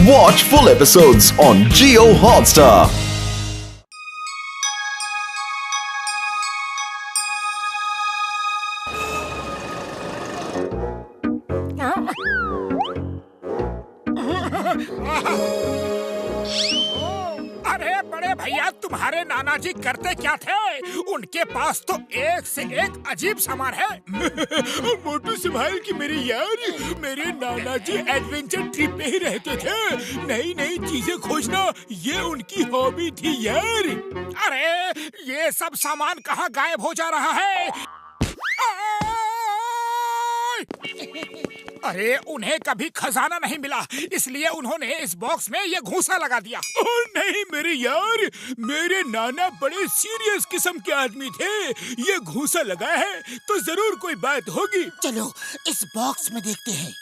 Watch full episodes on Jio Hotstar. अरे बड़े भैया, तुम्हारे नाना जी करते क्या थे? उनके पास तो एक से एक अजीब सामान है। मोटू संभाल की मेरे यार, मेरे नाना जी एडवेंचर ट्रिप पे ही रहते थे। नई नई चीजें खोजना ये उनकी हॉबी थी यार। अरे ये सब सामान कहाँ गायब हो जा रहा है? अरे उन्हें कभी खजाना नहीं मिला, इसलिए उन्होंने इस बॉक्स में ये घूंसा लगा दिया। ओह नहीं मेरे यार, मेरे नाना बड़े सीरियस किस्म के आदमी थे। ये घूंसा लगा है तो जरूर कोई बात होगी। चलो इस बॉक्स में देखते हैं।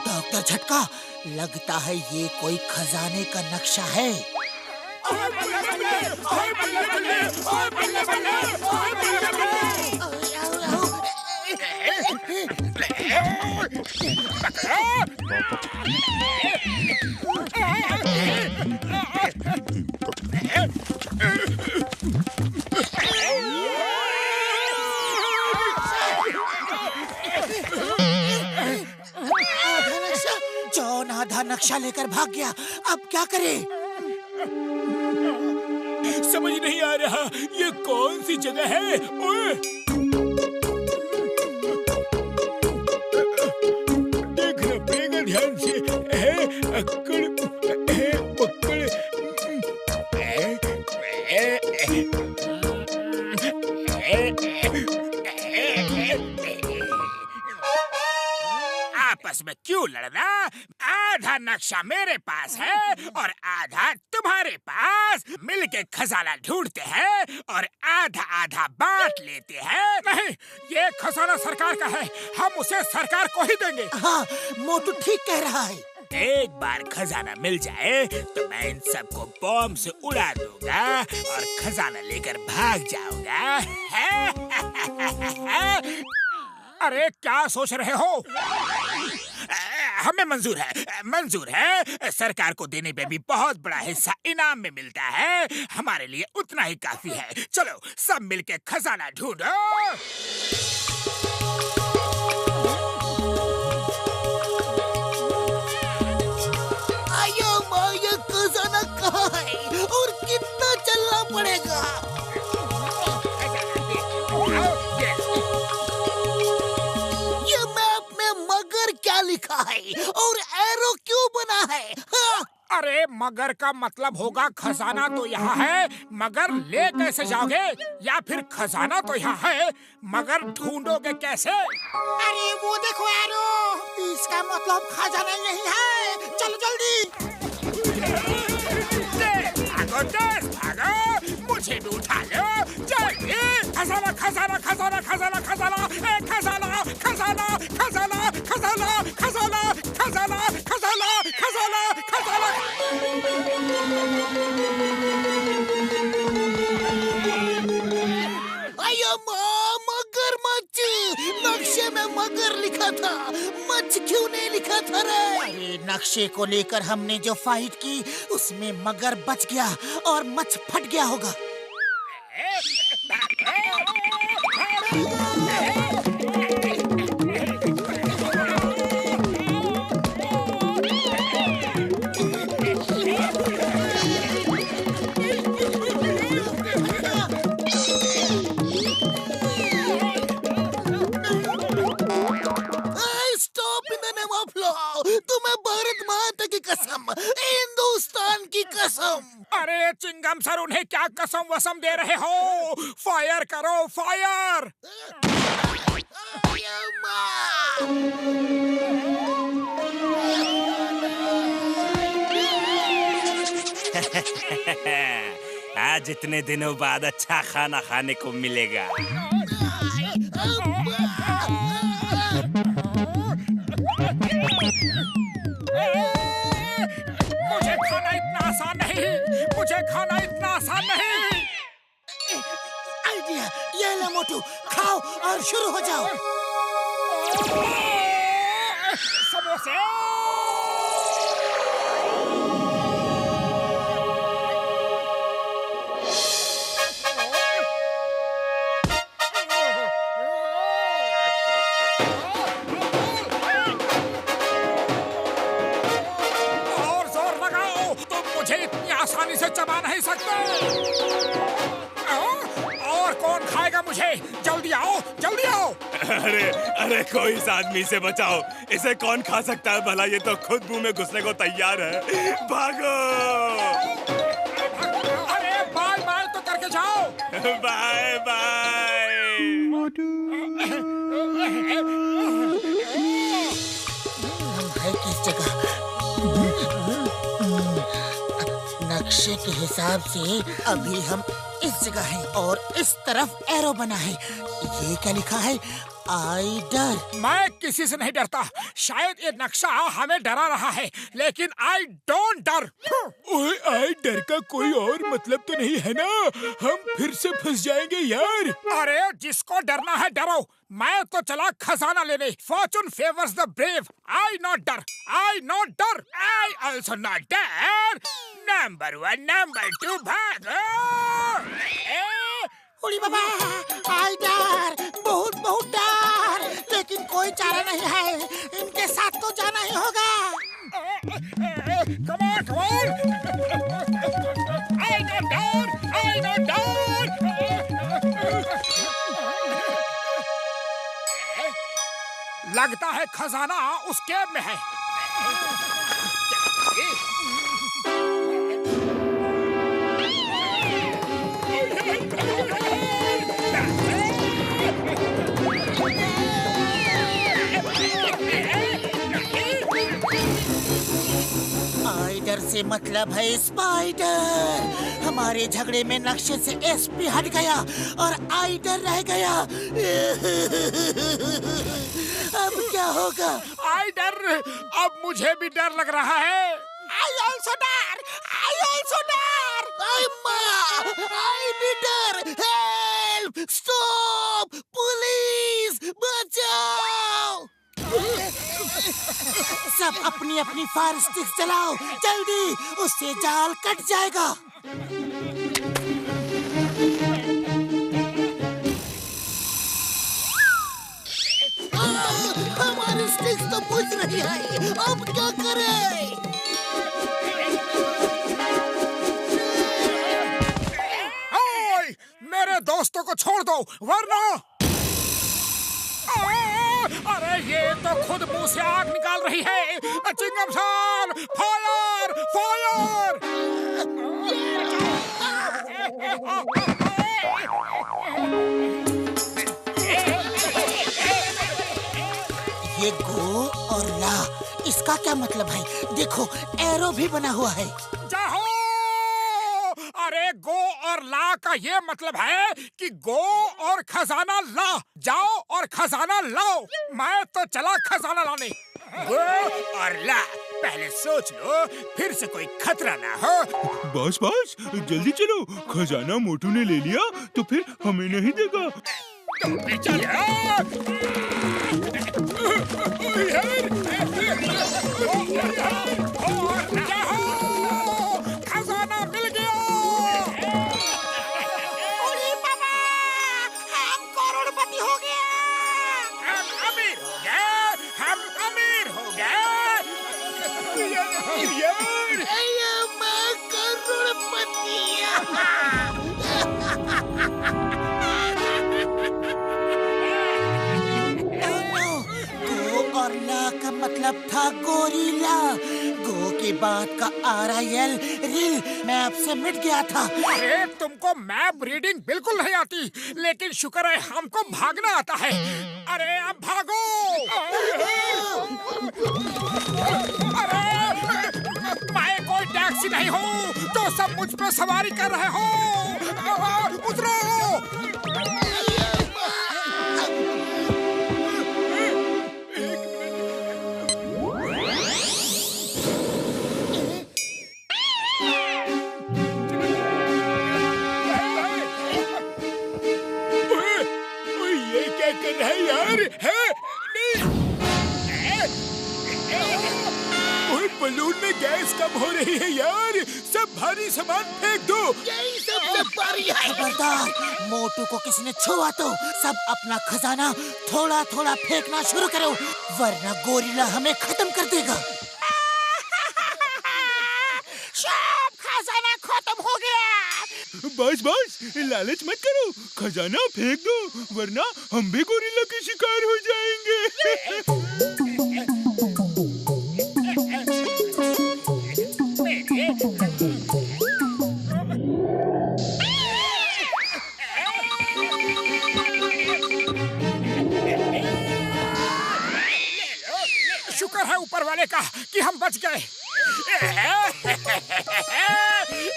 डॉक्टर झटका, लगता है ये कोई खजाने का नक्शा है। जॉन आधा नक्शा लेकर भाग गया, अब क्या करें? समझ नहीं आ रहा ये कौन सी जगह है। ओए देखना पड़ेगा ध्यान से। अक्कड़ पकड़। आपस में क्यों लड़ना? आधा नक्शा मेरे पास है और आधा तुम्हारे पास। मिलके खजाना ढूंढते हैं और आधा आधा बांट लेते हैं। नहीं, ये खजाना सरकार का है, हम उसे सरकार को ही देंगे। हाँ, मोटू ठीक कह रहा है। एक बार खजाना मिल जाए तो मैं इन सबको बॉम्ब से उड़ा दूंगा और खजाना लेकर भाग जाऊंगा। अरे क्या सोच रहे हो? हमें मंजूर है। सरकार को देने पे भी बहुत बड़ा हिस्सा इनाम में मिलता है। हमारे लिए उतना ही काफी है। चलो सब मिलके खजाना ढूंढो। आयो माया, खजाना कहाँ है और कितना चलना पड़ेगा? ये मैप में मगर क्या लिखा है और एरो क्यों बना है? हाँ? अरे मगर का मतलब होगा खजाना तो यहाँ है, मगर ले कैसे जाओगे? या फिर खजाना तो यहाँ है, मगर ढूंढोगे कैसे? अरे वो देखो एरो, इसका मतलब खजाना यही है। चलो जल्दी। भागो, मुझे भी उठा लो जल्दी। खजाना खजाना खजाना खजाना खजाना खजाना खजाना खजाना खजाना खजाना खजाना खजाना खजाना खजाना। आयो माँ, मगरमच्छ। नक्शे में मगर लिखा था, मच्छ क्यों नहीं लिखा था रे? अरे नक्शे को लेकर हमने जो फाइट की उसमें मगर बच गया और मच्छ फट गया होगा। तुम्हें भारत माता की कसम, हिंदुस्तान की कसम। अरे चिंगम सर, उन्हें क्या कसम वसम दे रहे हो? फायर करो, फायर। आज इतने दिनों बाद अच्छा खाना खाने को मिलेगा। मुझे खाना इतना आसान नहीं, मुझे खाना इतना आसान नहीं। आइडिया, ये ले मोटू, खाओ और शुरू हो जाओ। समोसे आसानी से चबा नहीं सकते। और कौन खाएगा मुझे? जल्दी आओ, जल्दी आओ। अरे अरे कोई इस आदमी से बचाओ, इसे कौन खा सकता है भला? ये तो खुद मुंह में घुसने को तैयार है। भागो। अरे बाय बाय तो करके जाओ। Bye bye. हम है किस जगह? नक्शे के हिसाब से अभी हम इस जगह हैं और इस तरफ एरो बना है। ये क्या लिखा है? आई डर। मैं किसी से नहीं डरता। शायद ये नक्शा हमें डरा रहा है, लेकिन आई डोंट डर। ओए, आई डर का कोई और मतलब तो नहीं है ना? हम फिर से फंस जाएंगे यार। अरे जिसको डरना है डरो। मैं तो चला खजाना लेने। Fortune favours the brave. I not डर, आई नॉट डर, आई ऑल्सो नॉट डर। नंबर 1, नंबर 2 भागो। उड़ी बाबा, आई डर, बहुत बहुत डर, लेकिन कोई चारा नहीं है। इनके साथ तो जाना ही होगा। Come on, come on. I don't dare, I don't dare. लगता है खजाना उस केब में है। आइडर से मतलब है स्पाइडर। हमारे झगड़े में नक्शे से एसपी हट गया और आइडर रह गया। अब क्या होगा? आई डर। अब मुझे भी डर लग रहा है। I also डर, I also डर। I भी डर। Help! Stop! Police! बचाओ! सब अपनी अपनी फायर स्टिक चलाओ, जल्दी, उससे जाल कट जाएगा। हमारी स्टिक्स तो बुझ रही है, अब क्या करें? ओए, मेरे दोस्तों को छोड़ दो वरना। अरे ये तो खुद मुंह से आग निकाल रही है। चिंगम सान, फायर, फायर। ये गो और ला, इसका क्या मतलब है? देखो, एरो भी बना हुआ है। जाओ। अरे गो और ला का ये मतलब है कि गो और खजाना ला। जाओ और खजाना लाओ। मैं तो चला खजाना लाने। गो और ला, पहले सोच लो, फिर से कोई खतरा ना हो। बॉस बॉस, जल्दी चलो, खजाना मोटू ने ले लिया तो फिर हमें नहीं देगा। तुम भी चलो। खजाना मिल गया। अरे बाबा, हम करोड़पति हो गए। हम अमीर हो गए, हम अमीर हो गए। मैं करोड़पति। गो और ला का मतलब था गोरिल्ला। गो के बाद का RIL, रिल, मैप से मिट गया था। अरे तुमको मैप रीडिंग बिल्कुल नहीं आती, लेकिन शुक्र है हमको भागना आता है। अरे अब भागो। अरे मैं कोई टैक्सी नहीं हूँ तो सब मुझ पे सवारी कर रहे हो। उतरो। ये क्या कर रहा है यार? है? ओए, बलून में गैस कम हो रही है यार। सब भारी सामान फेंक दो। यही सबसे बड़ी है। खबरदार, मोटू को किसी ने छुआ तो सब अपना खजाना थोड़ा थोड़ा फेंकना शुरू करो, वरना गोरिल्ला हमें खत्म कर देगा। सब खजाना बस लालच मत करो, खजाना फेंक दो वरना हम भी गोरिल्ला के शिकार हो जाएंगे। शुक्र है ऊपर वाले का कि हम बच गए।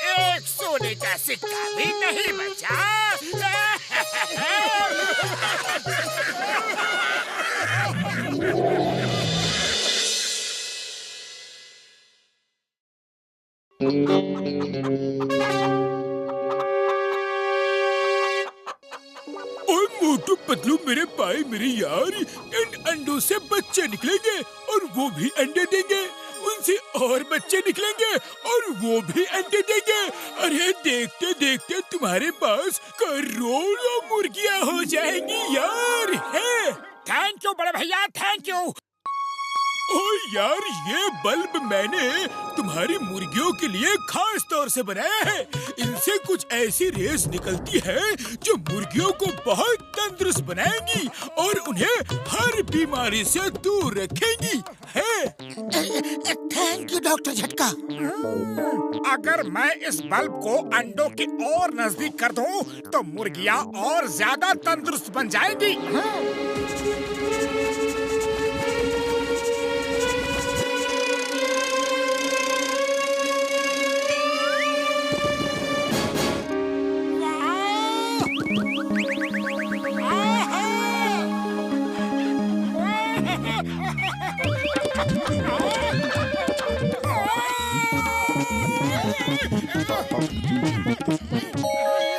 एक सोने का सिक्का भी नहीं बचा। और मोटू पतलू मेरे भाई मेरे यार, इन अंडों से बच्चे निकलेंगे और वो भी अंडे देंगे, उनसे और बच्चे निकलेंगे और वो भी अंडे देंगे। अरे देखते देखते तुम्हारे पास करोड़ों मुर्गियां हो जाएंगी यार। है थैंक यू बड़े भैया, थैंक यू। ओ यार, ये बल्ब मैंने तुम्हारी मुर्गियों के लिए खास तौर से बनाया है। इनसे कुछ ऐसी रेस निकलती है जो मुर्गियों को बहुत तंदुरुस्त बनाएंगी और उन्हें हर बीमारी से दूर रखेंगी। है थैंक यू डॉक्टर झटका। अगर मैं इस बल्ब को अंडों के और नजदीक कर दूं, तो मुर्गियां और ज्यादा तंदुरुस्त बन जाएंगी।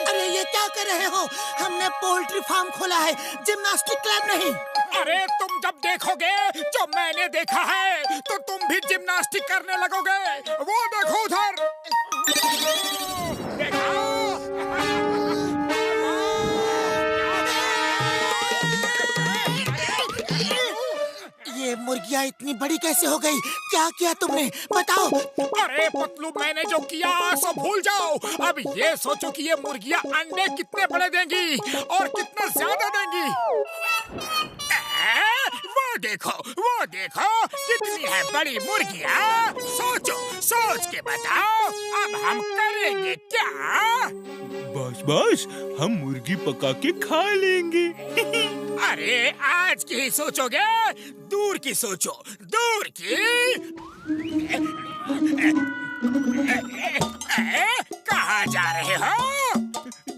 अरे ये क्या कर रहे हो? हमने पोल्ट्री फार्म खोला है, जिम्नास्टिक क्लब नहीं। अरे तुम जब देखोगे जो मैंने देखा है तो तुम भी जिम्नास्टिक करने लगोगे। वो देखो उधर। ये मुर्गियाँ इतनी बड़ी कैसे हो गई? क्या किया तुमने? बताओ। अरे पतलू, मैंने जो किया सो भूल जाओ। अब ये सोचो कि ये मुर्गियाँ अंडे कितने बड़े देंगी और कितने ज्यादा देंगी। वो देखो कितनी है बड़ी मुर्गियाँ। सोचो, सोच के बताओ अब हम करेंगे क्या? बस हम मुर्गी पका के खा लेंगे। अरे आज की ही सोचोगे? दूर की सोचो, दूर की। कहाँ जा रहे हो?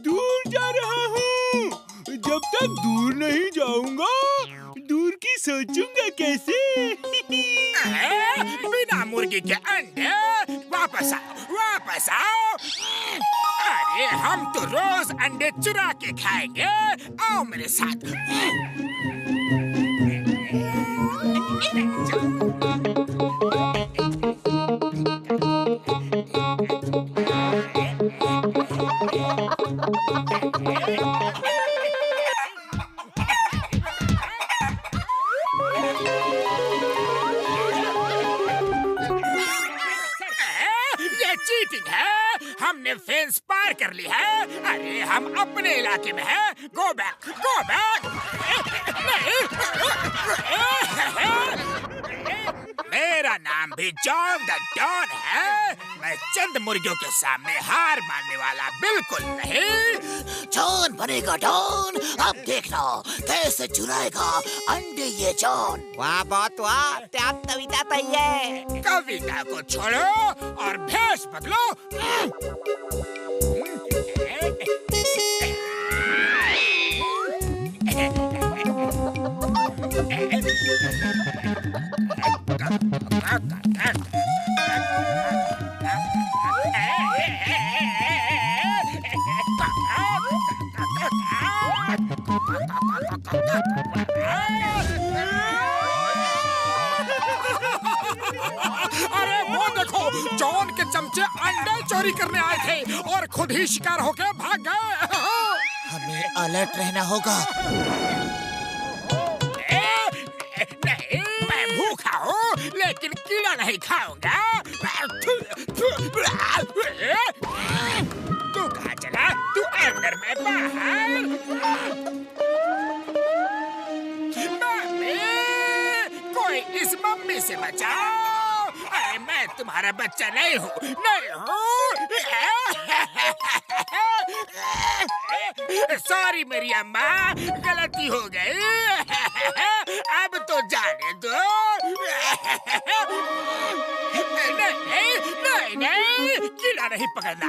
दूर जा रहा हूँ। जब तक दूर नहीं जाऊंगा, दूर की सोचूंगा कैसे। बिना मुर्गी के अंडे। वापस आओ, वापस आओ। अरे हम तो रोज अंडे चुरा के खाएंगे। आओ मेरे साथ। ये चीटिंग है। हमने फेंस पार कर ली है। अरे हम अपने इलाके में हैं। Go back, go back. मेरा नाम भी जॉन द डॉन है। मैं चंद मुर्गियों के सामने हार मानने वाला बिल्कुल नहीं। जॉन बनेगा डॉन। अब देखना कैसे चुराएगा अंडे ये जॉन। वाह बहुत वाह, क्या कविता तई है। कविता को छोड़ो और भेष बदलो। अरे वो देखो, जॉन के चमचे अंडे चोरी करने आए थे और खुद ही शिकार होके भाग गए। हमें अलर्ट रहना होगा। नहीं, मैं भूखा हूँ लेकिन कीड़ा नहीं खाऊंगा। तू कहाँ चला? तू अंदर मैं बाहर। मम्मी, कोई इस मम्मी से बचाओ। अरे मैं तुम्हारा बच्चा नहीं हूँ, नहीं हूँ। सॉरी मेरी अम्मा, गलती हो गई। अब तो जाने दो। नहीं, नहीं, कीड़ा नहीं पकड़ना।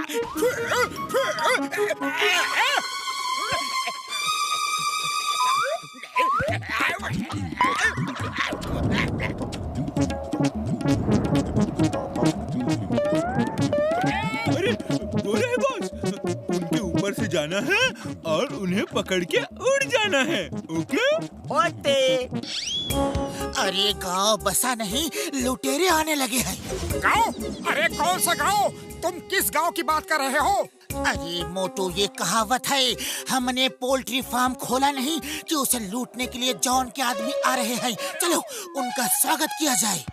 अरे वो रहे बॉस, उनके ऊपर से जाना है और उन्हें पकड़ के उड़ जाना है। ओके? ओते। अरे गांव बसा नहीं, लुटेरे आने लगे हैं। गाँव? अरे कौन सा गाँव? तुम किस गाँव की बात कर रहे हो? अरे मोटू, ये कहावत है, हमने पोल्ट्री फार्म खोला नहीं कि उसे लूटने के लिए जॉन के आदमी आ रहे हैं। चलो उनका स्वागत किया जाए।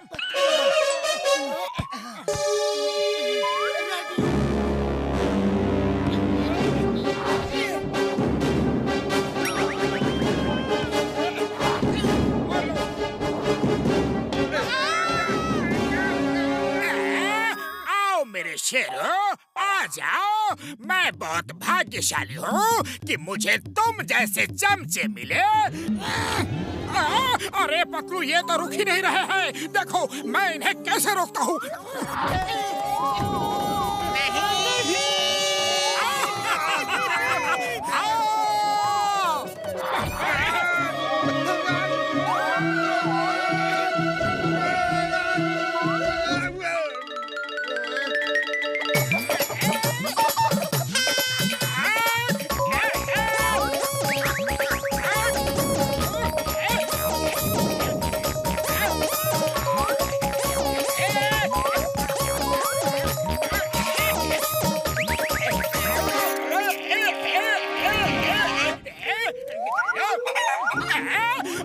आओ मेरे शेरों, आ जाओ। मैं बहुत भाग्यशाली हूँ कि मुझे तुम जैसे चमचे मिले। अरे पतलू, ये तो रुक ही नहीं रहे हैं। देखो मैं इन्हें कैसे रोकता हूँ।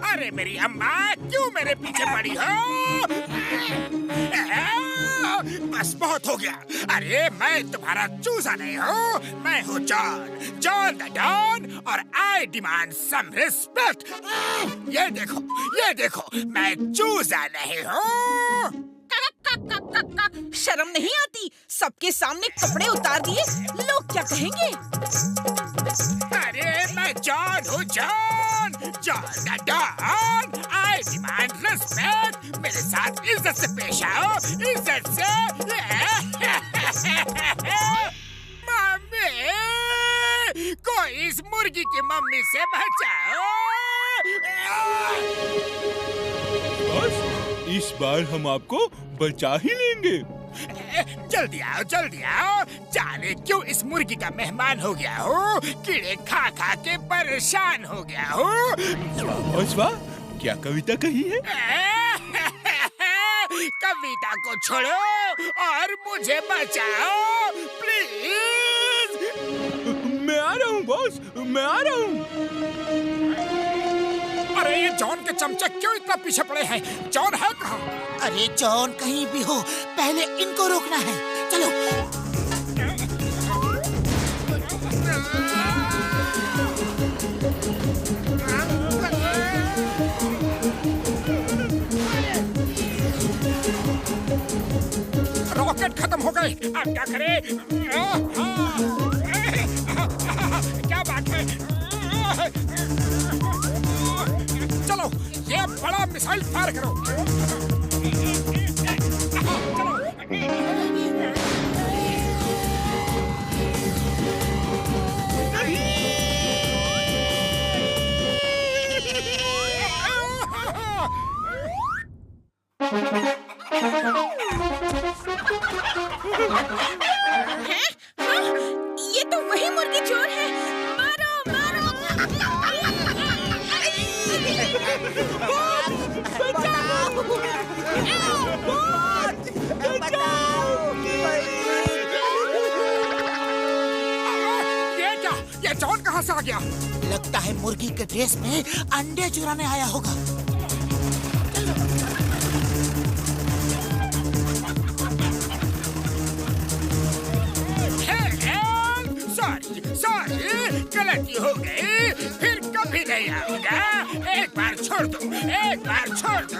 अरे मेरी अम्मा, क्यों मेरे पीछे पड़ी हो? बस बहुत हो गया। अरे मैं तुम्हारा चूजा नहीं हूँ, मैं हूँ जॉन, जॉन द डॉन, और आई डिमांड सम रिस्पेक्ट। ये देखो, मैं चूजा नहीं हूँ। शर्म नहीं आती? सबके सामने कपड़े उतार दिए, लोग क्या कहेंगे? अरे मैं जॉन हूँ, John the Don. I demand respect. मेरे साथ इज्जत से पेश आओ, इज्जत से। मम्मी, कोई इस मुर्गी की मम्मी से बचाओ। बॉस, इस बार हम आपको बचा ही लेंगे। जल्दी आओ। जाने क्यों इस मुर्गी का मेहमान हो गया हूँ। कीड़े खा खा के परेशान हो गया हूँ। बॉस वाह, क्या कविता कही है? कविता को छोड़ो और मुझे बचाओ प्लीज। मैं आ रहा हूँ बॉस, मैं आ रहा हूँ। अरे ये जॉन के चमचे क्यों इतना पीछे पड़े हैं? जॉन है कहाँ? अरे जॉन कहीं भी हो, पहले इनको रोकना है। चलो। रॉकेट खत्म हो गए, अब क्या करें? क्या बात है? चलो ये बड़ा मिसाइल फायर करो। हैं? हाँ, ये तो वही मुर्गी चोर है। मारो मारो। ये क्या? ये जॉन कहाँ से आ गया? लगता है मुर्गी के ड्रेस में अंडे चुराने आया होगा। सॉरी गलती हो गई, फिर कभी नहीं आऊंगा। एक बार छोड़ दो, एक बार छोड़ दो।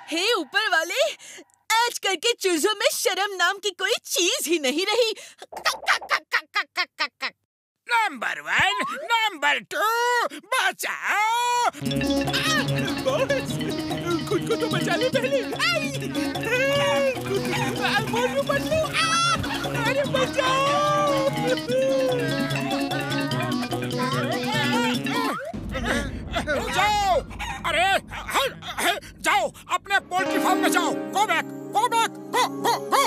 हे ऊपर वाले, आजकल के चूजों में शर्म नाम की कोई चीज ही नहीं रही। नंबर 1, नंबर 2, बचाओ। खुद को तो बचा ले पहले। मोटू पतलू, अरे बचाओ। जाओ, अरे जाओ, अपने पोल्ट्री फार्म में जाओ। Go back, go back, go go go.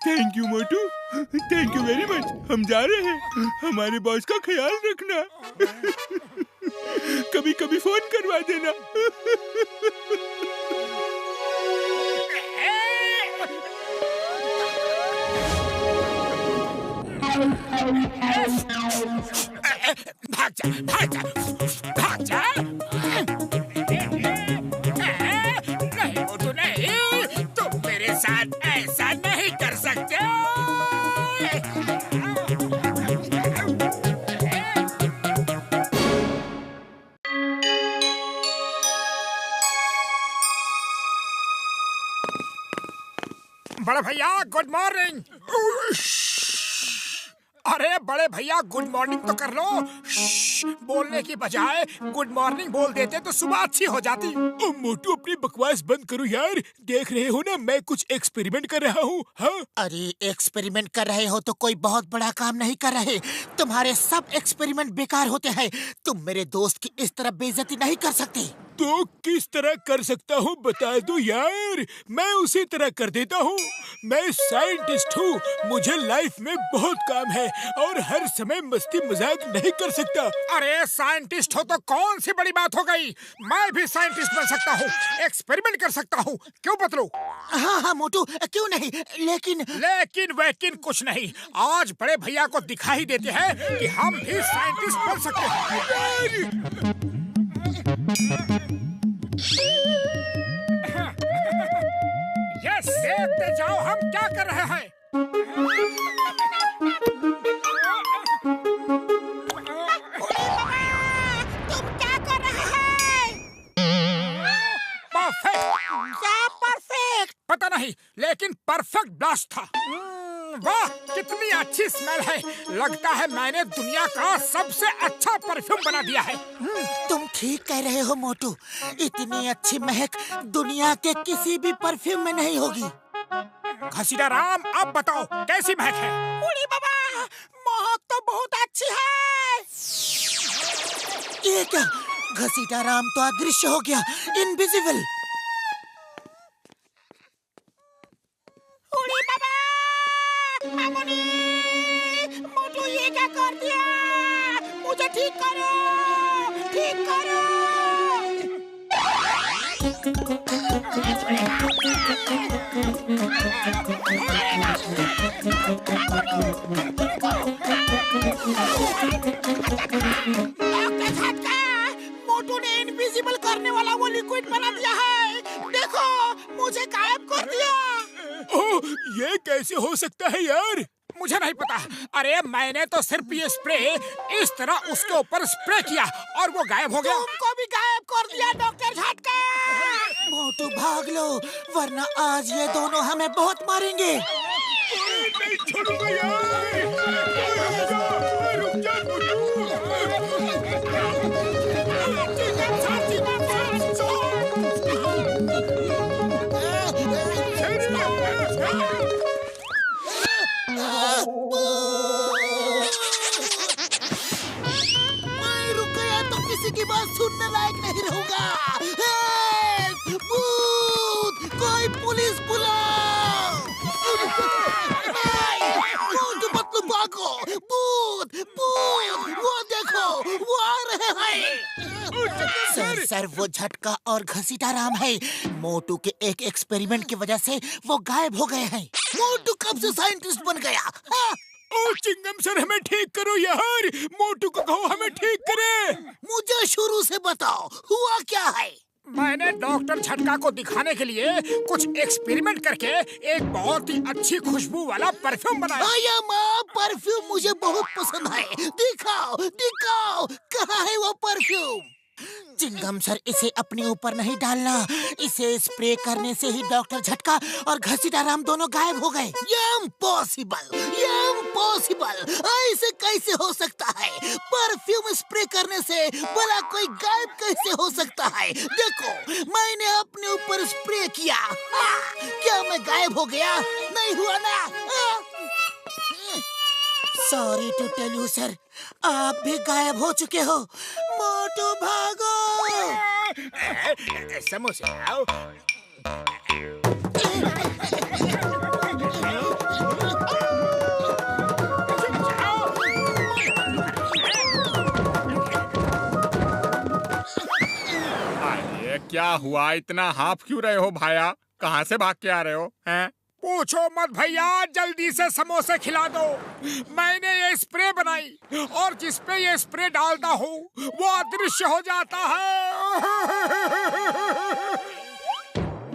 Thank you Motu, thank you very much. हम जा रहे हैं, हमारे बॉस का ख्याल रखना। कभी कभी फोन करवा देना। भाग जा, भाग जा, भाग जा। नहीं मोटू नहीं, तुम मेरे साथ ऐसा नहीं कर सकते। बड़े भैया गुड मॉर्निंग। अरे बड़े भैया गुड मॉर्निंग तो कर लो। बोलने की बजाय गुड मॉर्निंग बोल देते तो सुबह अच्छी हो जाती। ओ मोटू, अपनी बकवास बंद करो यार। देख रहे हो ना, मैं कुछ एक्सपेरिमेंट कर रहा हूँ। हाँ? अरे एक्सपेरिमेंट कर रहे हो तो कोई बहुत बड़ा काम नहीं कर रहे। तुम्हारे सब एक्सपेरिमेंट बेकार होते हैं। तुम मेरे दोस्त की इस तरह बेइज्जती नहीं कर सकते। तो किस तरह कर सकता हूँ बता दो यार, मैं उसी तरह कर देता हूँ। मैं साइंटिस्ट हूँ, मुझे लाइफ में बहुत काम है और हर समय मस्ती मजाक नहीं कर सकता। अरे साइंटिस्ट हो तो कौन सी बड़ी बात हो गई। मैं भी साइंटिस्ट बन सकता हूँ, एक्सपेरिमेंट कर सकता हूँ। क्यों पतलू? हाँ हाँ मोटू, क्यों नहीं, लेकिन लेकिन कुछ नहीं। आज बड़े भैया को दिखा ही देते हैं कि हम भी साइंटिस्ट बन सकते हैं। यस, देखते जाओ हम क्या कर रहे हैं। तुम क्या कर रहे हैं? परफेक्ट। क्या परफेक्ट? पता नहीं, लेकिन परफेक्ट ब्लास्ट था। वाह, कितनी अच्छी स्मेल है। लगता है मैंने दुनिया का सबसे अच्छा परफ्यूम बना दिया है। तुम ठीक कह रहे हो मोटू। इतनी अच्छी महक दुनिया के किसी भी परफ्यूम में नहीं होगी। घसीटा राम, अब बताओ कैसी महक है? बूढ़ी बाबा, महक तो बहुत अच्छी है। ये क्या, घसीटा राम तो अदृश्य हो गया, इनविजिबल। बूढ़ी बाबा, मामुनी, मोटू ये क्या कर दिया? मुझे ठीक करो, ठीक करो। मोटू ने इनविजिबल करने वाला वो लिक्विड बना दिया है। देखो, मुझे गायब कर दिया। ओह, ये कैसे हो सकता है यार? मुझे नहीं पता। अरे मैंने तो सिर्फ ये स्प्रे इस तरह उसके ऊपर स्प्रे किया और वो गायब हो गया। तुमको भी गायब कर दिया डॉक्टर झटका। मोटू भाग लो, वरना आज ये दोनों हमें बहुत मारेंगे। नहीं छोड़ूंगा यार। रुक जा मोटू। मैं रुक गया तो किसी की बात सुनने लायक नहीं रहूंगा। भूत, कोई पुलिस बुलाओ। मोटू पतलू भागो, भूत भूत, वो देखो, वो आ रहे हैं। सर वो झटका और घसीटाराम है। मोटू के एक एक्सपेरिमेंट की वजह से वो गायब हो गए हैं। मोटू कब से साइंटिस्ट बन गया? हाँ? ओ चिंगम सर, हमें ठीक करो यार। मोटू को कहो हमें ठीक करे। मुझे शुरू से बताओ, हुआ क्या है? मैंने डॉक्टर झटका को दिखाने के लिए कुछ एक्सपेरिमेंट करके एक बहुत ही अच्छी खुशबू वाला परफ्यूम बनाया। आया माँ, परफ्यूम मुझे बहुत पसंद है। दिखाओ दिखाओ, कहाँ है वो परफ्यूम? चिंगम सर, इसे अपने ऊपर नहीं डालना। इसे स्प्रे करने से ही डॉक्टर झटका और घसीटाराम दोनों गायब हो गए। ये इम्पॉसिबल, ये इम्पॉसिबल। ऐसे कैसे हो सकता है? परफ्यूम स्प्रे करने से भला कोई गायब कैसे हो सकता है? देखो, मैंने अपने ऊपर स्प्रे किया। क्या मैं गायब हो गया? नहीं हुआ ना? Sorry to tell you sir, आप भी गायब हो चुके हो। मोटू भागो! समोसे आओ। अरे क्या हुआ? इतना हाफ क्यों रहे हो भाया? कहाँ से भाग के आ रहे हो हैं? पूछो मत भैया, जल्दी से समोसे खिला दो। मैंने ये स्प्रे बनाई और जिस पे ये स्प्रे डालता हूँ वो अदृश्य हो जाता है।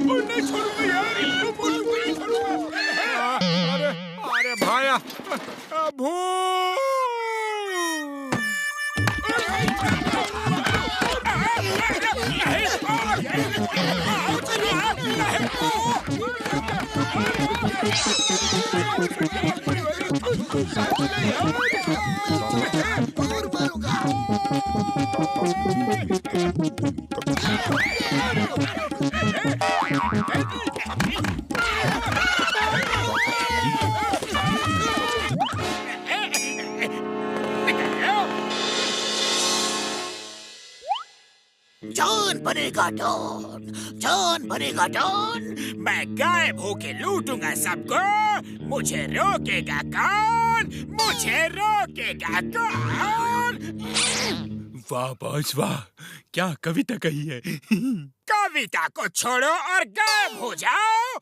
नहीं छोड़ूंगा यार, नहीं छोड़ूंगा। अरे भाया, भूत! जॉन बनेगा डॉन, जॉन बनेगा डॉन। मैं गायब होके लूटूंगा सबको। मुझे रोकेगा कौन? मुझे रोकेगा कौन? वाह बॉस वाह, क्या कविता कही है। कविता को छोड़ो और गायब हो जाओ।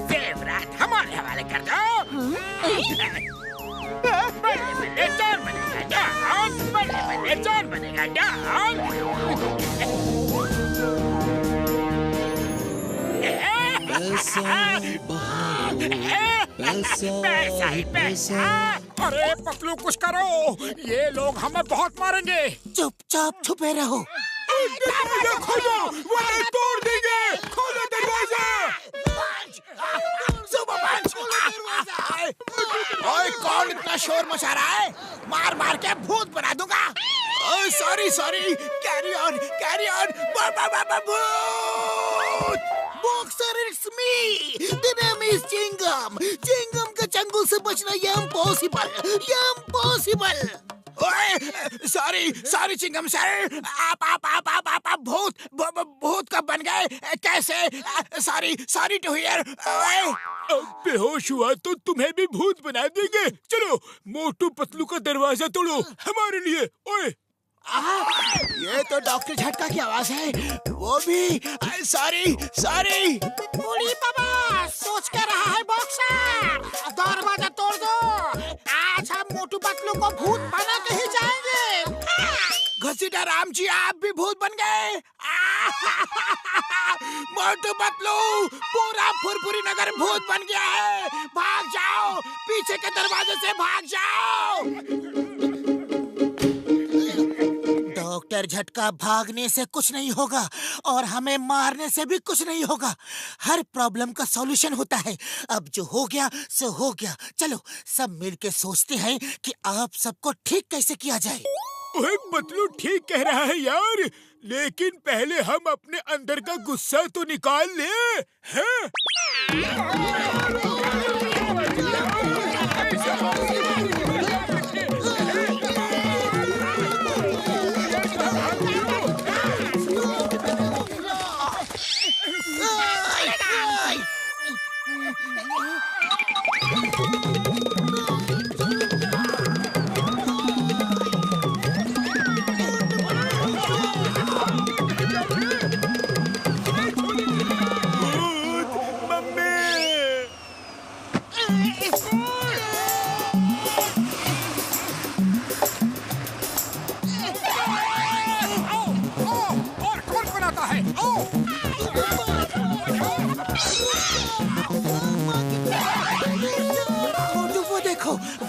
जेवरात हमारे हवाले कर दो। बल्ले जॉन बनेगा डॉन, बल्ले जॉन बनेगा डॉन। पैसा ही पैसा। अरे पतलू कुछ करो, ये लोग हमें बहुत मारेंगे। चुपचाप छुपे रहो। दरवाजा खोलो वरना तोड़ देंगे। खोलो दरवाजा। ओए, कौन इतना शोर मचा रहा है? मार मार के भूत बना दूंगा। ओए sorry sorry, carry on carry on. भूत! Boxer, it's me. The name is Chingam. Chingam के चंगुल से बचना ये इम्पॉसिबल, ये इम्पॉसिबल। ओए सॉरी सॉरी चिंगम सर, आप भूत कब बन गए? कैसे? Sorry sorry to hear. अब बेहोश हुआ तो तुम्हें भी भूत बना देंगे। चलो मोटू पतलू का दरवाजा तोड़ो हमारे लिए। ओए ये तो डॉक्टर झटका की आवाज है। वो भी सॉरी सॉरी। बूढ़ी बाबा सोच क्या रहा है बॉक्सर? दरवाजा तोड़ दो। आज हम मोटू पतलू को भूत बना के ही जाएंगे। घसीटाराम जी, आप भी भूत बन गए। मोटू पतलू, पूरा फुरफुरी नगर भूत बन गया है। भाग जाओ, पीछे के दरवाजे से भाग जाओ। डॉक्टर झटका, भागने से कुछ नहीं होगा और हमें मारने से भी कुछ नहीं होगा। हर प्रॉब्लम का सॉल्यूशन होता है। अब जो हो गया सो हो गया। चलो सब मिलके सोचते हैं कि आप सबको ठीक कैसे किया जाए। ओए पतलू ठीक कह रहा है यार, लेकिन पहले हम अपने अंदर का गुस्सा तो निकाल ले। हैं?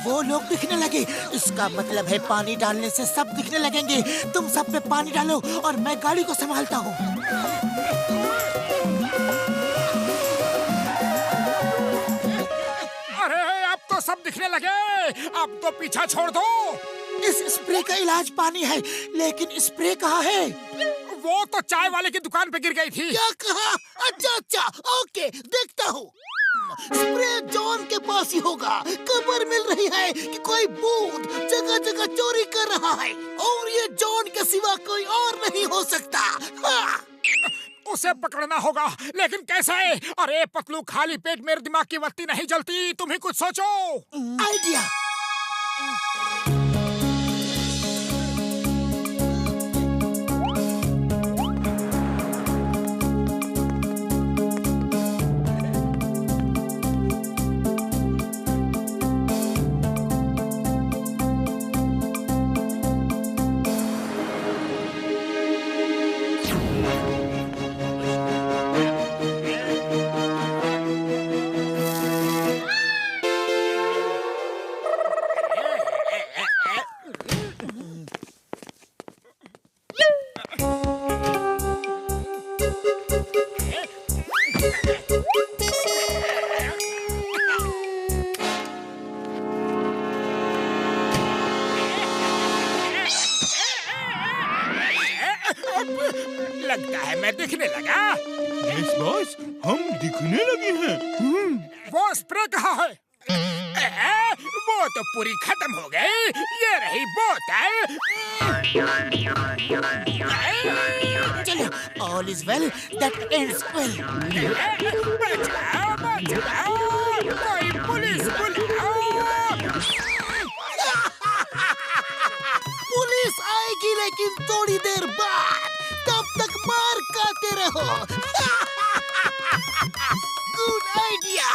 वो लोग दिखने लगे। इसका मतलब है पानी डालने से सब दिखने लगेंगे। तुम सब पे पानी डालो और मैं गाड़ी को संभालता हूँ। अरे अब तो सब दिखने लगे, अब तो पीछा छोड़ दो। इस स्प्रे का इलाज पानी है, लेकिन स्प्रे कहाँ है? वो तो चाय वाले की दुकान पे गिर गई थी। क्या कहा? अच्छा अच्छा, ओके, देखता हूँ। स्प्रे जॉन के पास ही होगा। खबर मिल रही है कि कोई भूत जगह जगह चोरी कर रहा है और ये जॉन के सिवा कोई और नहीं हो सकता। हाँ। उसे पकड़ना होगा, लेकिन कैसे? अरे पतलू, खाली पेट मेरे दिमाग की बत्ती नहीं जलती। तुम ही कुछ सोचो। आइडिया। लगता है मैं दिखने लगा। यस बॉस, हम दिखने लगे हैं। वो स्प्रे कहाँ है? वो तो पूरी खत्म हो गई। ये रही बोतल। चलो, all is well that ends well। बचाओ, बचाओ, कोई पुलिस बुलाओ। पुलिस आएगी लेकिन थोड़ी देर बाद। तब तक मार खाते रहो। Good idea.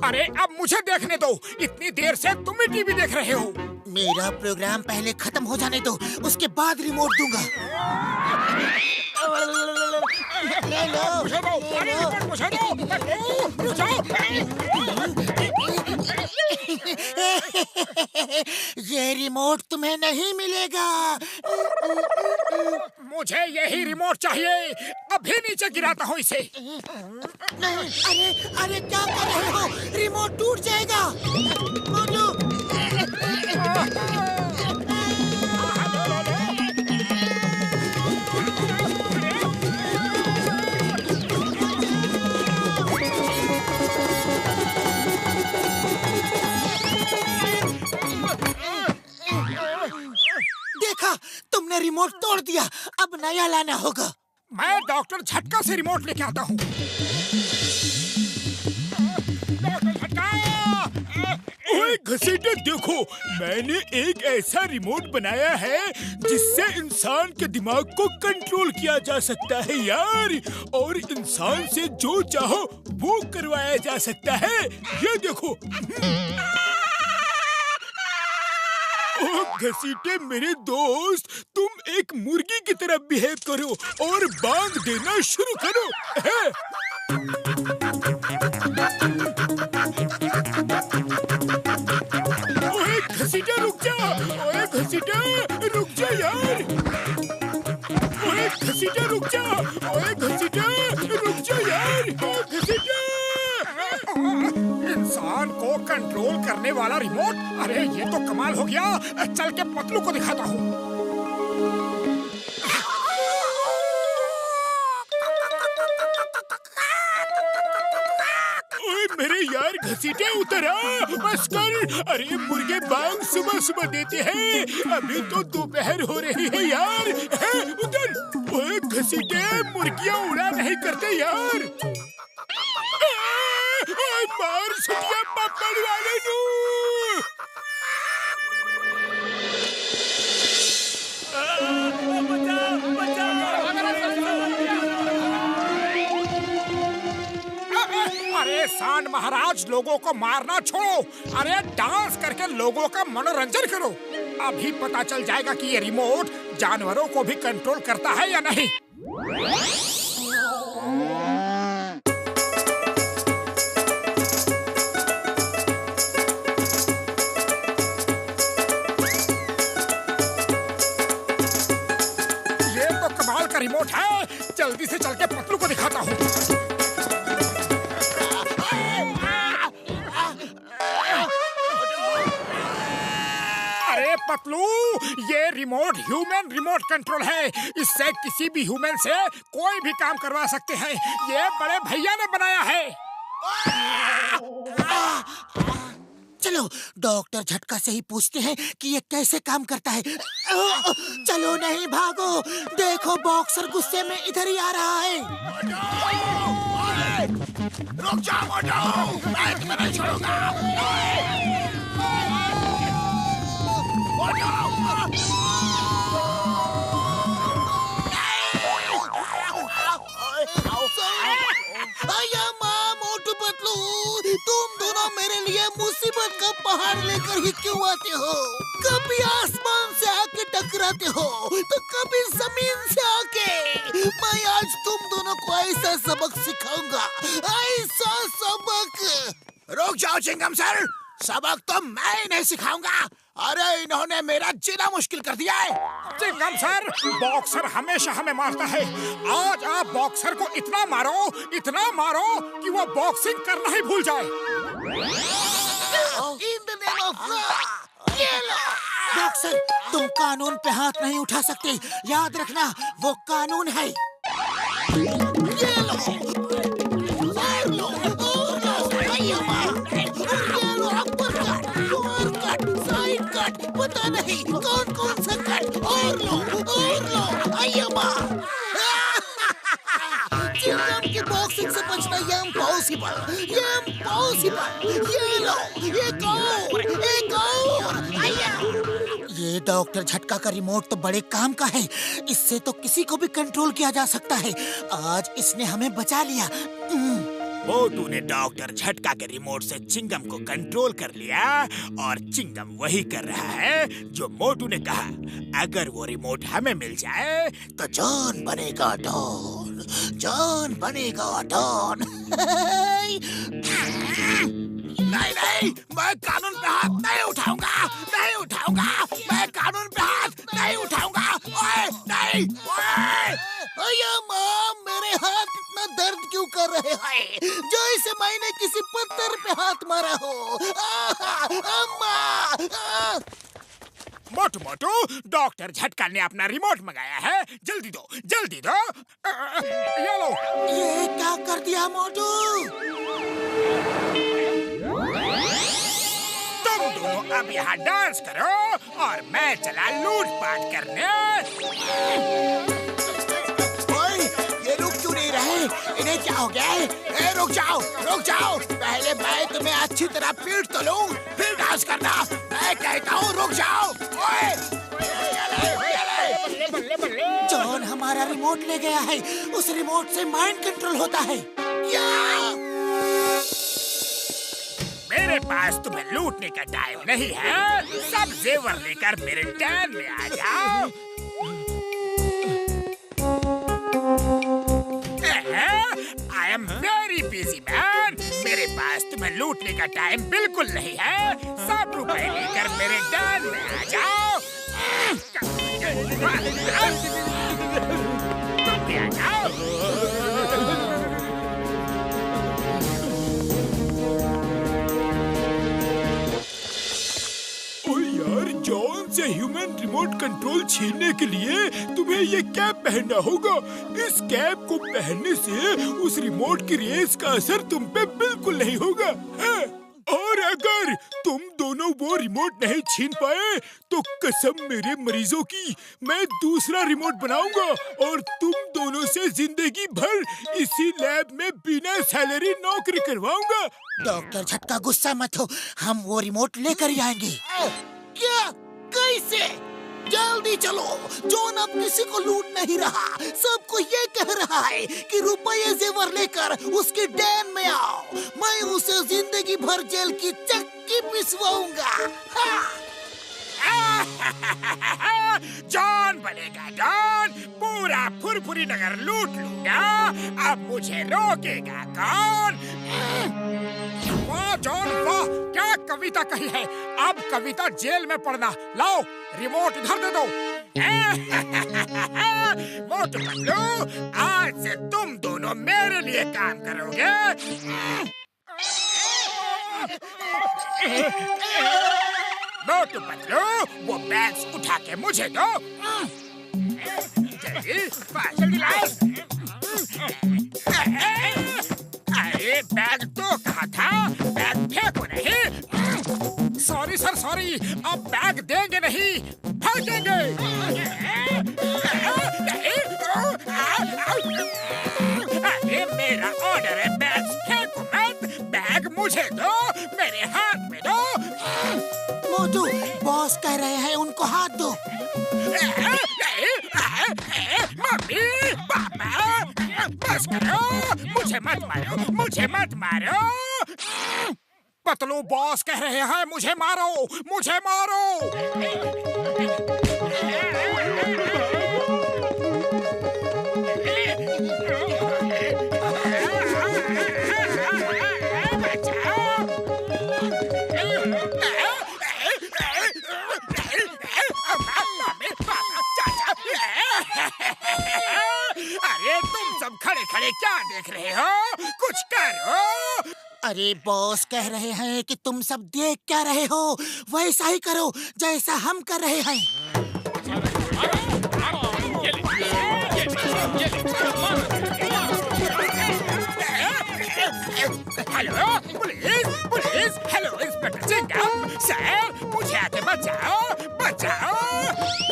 अरे अब मुझे देखने दो। इतनी देर से तुम ही टीवी देख रहे हो। मेरा प्रोग्राम पहले खत्म हो जाने दो, उसके बाद रिमोट दूंगा। ले लो, मुझे दो, अरे रिमोट मुझे दो। रुक जाओ। ये रिमोट तुम्हें नहीं मिलेगा। मुझे यही रिमोट चाहिए। अभी नीचे गिराता हूँ इसे। अरे अरे, क्या कर रहे हो? रिमोट टूट जाएगा। मोटू। देखा, तुमने रिमोट तोड़ दिया। अब नया लाना होगा। मैं डॉक्टर झटका से रिमोट लेके आता हूँ। डॉक्टर झटका। ओए घसीटे, देखो, मैंने एक ऐसा रिमोट बनाया है जिससे इंसान के दिमाग को कंट्रोल किया जा सकता है यार, और इंसान से जो चाहो वो करवाया जा सकता है। ये देखो। ओ घसीटे मेरे दोस्त, तुम एक मुर्गी की तरह बिहेव करो और बांग देना शुरू करो। है? ओए घसीटा रुक जा। ओए घसीटा रुक जा यार। ओए घसीटा रुक जा। ओए घसीटा रुक जा यार। घसीटा। इंसान को कंट्रोल करने वाला रिमोट। अरे ये तो कमाल हो गया। चल के पतलू को दिखाता हूँ। मेरे यार घसीटे उतर आ, बस कर। अरे मुर्गे बांग सुबह सुबह देते हैं, अभी तो दोपहर हो रही है यार। है, उतर। ओए घसीटे, मुर्गियां उड़ा नहीं करते यार। मार सुनिया पापड़ वाले नू। सांड महाराज, लोगों को मारना छोड़ो, अरे डांस करके लोगों का मनोरंजन करो। अभी पता चल जाएगा कि ये रिमोट जानवरों को भी कंट्रोल करता है या नहीं। ये तो कमाल का रिमोट है, जल्दी से चल के पतलू को दिखाता हूँ। अरे पतलू, ये रिमोट ह्यूमन रिमोट कंट्रोल है। इससे किसी भी ह्यूमन से कोई भी काम करवा सकते हैं। ये बड़े भैया ने बनाया है। चलो डॉक्टर झटका से ही पूछते हैं कि ये कैसे काम करता है। चलो नहीं भागो, देखो बॉक्सर गुस्से में इधर ही आ रहा है। रुक जाओ मोटू, मैं तुम्हें नहीं छोड़ूंगा। अया माँ, मोटू पतलू, तुम दोनों मेरे लिए मुसीबत का पहाड़ लेकर ही क्यों आते हो? कभी आसमान से आके टकराते हो तो कभी जमीन से आके। मैं आज तुम दोनों को ऐसा सबक सिखाऊंगा, ऐसा सबक। रुक जाओ चिंगम सर, सबक तो मैं ही नहीं सिखाऊंगा। अरे इन्होंने मेरा जीना मुश्किल कर दिया है। चिंगम सर, बॉक्सर हमेशा हमें मारता है। आज आप बॉक्सर को इतना मारो कि वो बॉक्सिंग करना ही भूल जाए। In the name of God, boxer, तुम कानून पे हाथ नहीं उठा सकते, याद रखना, वो कानून है। ये लो, मार लो, और लो, अय्या माँ, ये लो, upper cut, lower cut, side cut, पता नहीं कौन कौन सा कट, और लो, अय्या माँ। चिंगम की बॉक्सिंग से बचना ये इम्पॉसिबल। ये लो, एक और, अय्या। ये डॉक्टर झटका का रिमोट तो बड़े काम का है, इससे तो किसी को भी कंट्रोल किया जा सकता है। आज इसने हमें बचा लिया। मोटू ने डॉक्टर झटका के रिमोट से चिंगम को कंट्रोल कर लिया और चिंगम वही कर रहा है जो मोटू ने कहा। अगर वो रिमोट हमें मिल जाए तो जॉन बनेगा डॉन, जॉन बनेगा डॉन। नहीं, मैं कानून पे हाथ नहीं उठाऊंगा, मैं कानून पे हाथ नहीं उठाऊंगा। ओए, नहीं, ओए। अय्या माँ, मेरे हाथ इतना दर्द क्यों कर रहे हैं, जैसे मैंने किसी पत्थर पे हाथ मारा हो। अम्मा। मोटू, डॉक्टर झटका ने अपना रिमोट मंगाया है, जल्दी दो। ये लो। ये क्या कर दिया मोटू? तुम दोनों अब यहाँ डांस करो और मैं चला लूटपाट करने। ये रुक क्यों नहीं रहे? इन्हें क्या हो गया है? रुक जाओ, पहले मैं तुम्हें अच्छी तरह पीट तो लूं, फिर डांस करना। मैं कहता हूँ रुक जाओ। ओए, जॉन हमारा रिमोट ले गया है, उस रिमोट से माइंड कंट्रोल होता है। मेरे पास तुम्हें लूटने का टाइम नहीं है, सब जेवर लेकर मेरे टैन में आ जाओ। I am very busy man, मेरे पास तुम्हें लूटने का टाइम बिल्कुल नहीं है। सब रुपए लेकर मेरे टैन में आ जाओ। तुम भी आ जाओ। जॉन से ह्यूमन रिमोट कंट्रोल छीनने के लिए तुम्हें ये कैप पहनना होगा। इस कैप को पहनने से उस रिमोट की रेस का असर तुम पे बिल्कुल नहीं होगा है? और अगर तुम दोनों वो रिमोट नहीं छीन पाए तो कसम मेरे मरीजों की, मैं दूसरा रिमोट बनाऊंगा और तुम दोनों से जिंदगी भर इसी लैब में बिना सैलरी नौकरी करवाऊंगा। डॉक्टर झटका गुस्सा मत हो, हम वो रिमोट लेकर ही आएंगे। क्या? कैसे? जल्दी चलो, जॉन अब किसी को लूट नहीं रहा, सबको ये कह रहा है कि रुपये जेवर लेकर उसकी डैन में आओ, मैं उसे जिंदगी भर जेल की चक्की पिसवाऊंगा। जॉन बनेगा डॉन, पूरा फुरफुरी नगर लूट लूंगा, अब मुझे रोकेगा कौन? वाह जॉन वाह, क्या कविता कही है। अब कविता जेल में पढ़ना। लाओ रिमोट इधर दे दो। मोटू पतलू, आज से तुम दोनों मेरे लिए काम करोगे। मोटू पतलू, वो बैग्स उठा के मुझे दो। जल्दी लाओ। अरे बैग तो कहा था, बैग फेंको नहीं। सॉरी सर सॉरी, अब बैग देंगे नहीं, फेंकेंगे। अरे मेरा ऑर्डर है, बैग फेंको मत, बैग मुझे दो, मेरे हाथ में दो। मोटू, बॉस कह रहे हैं उनको हाथ दो। मम्मी पापा, बस करो, मुझे मत मारो, मुझे मत मारो। पतलू बॉस कह रहे हैं मुझे मारो, मुझे मारो। अरे तुम सब खड़े खड़े क्या देख रहे हो, कुछ करो। अरे बॉस कह रहे हैं कि तुम सब देख क्या रहे हो, वैसा ही करो जैसा हम कर रहे हैं। Hello police, police, hello inspector Chingum, sir मुझे आके बचाओ, बचाओ।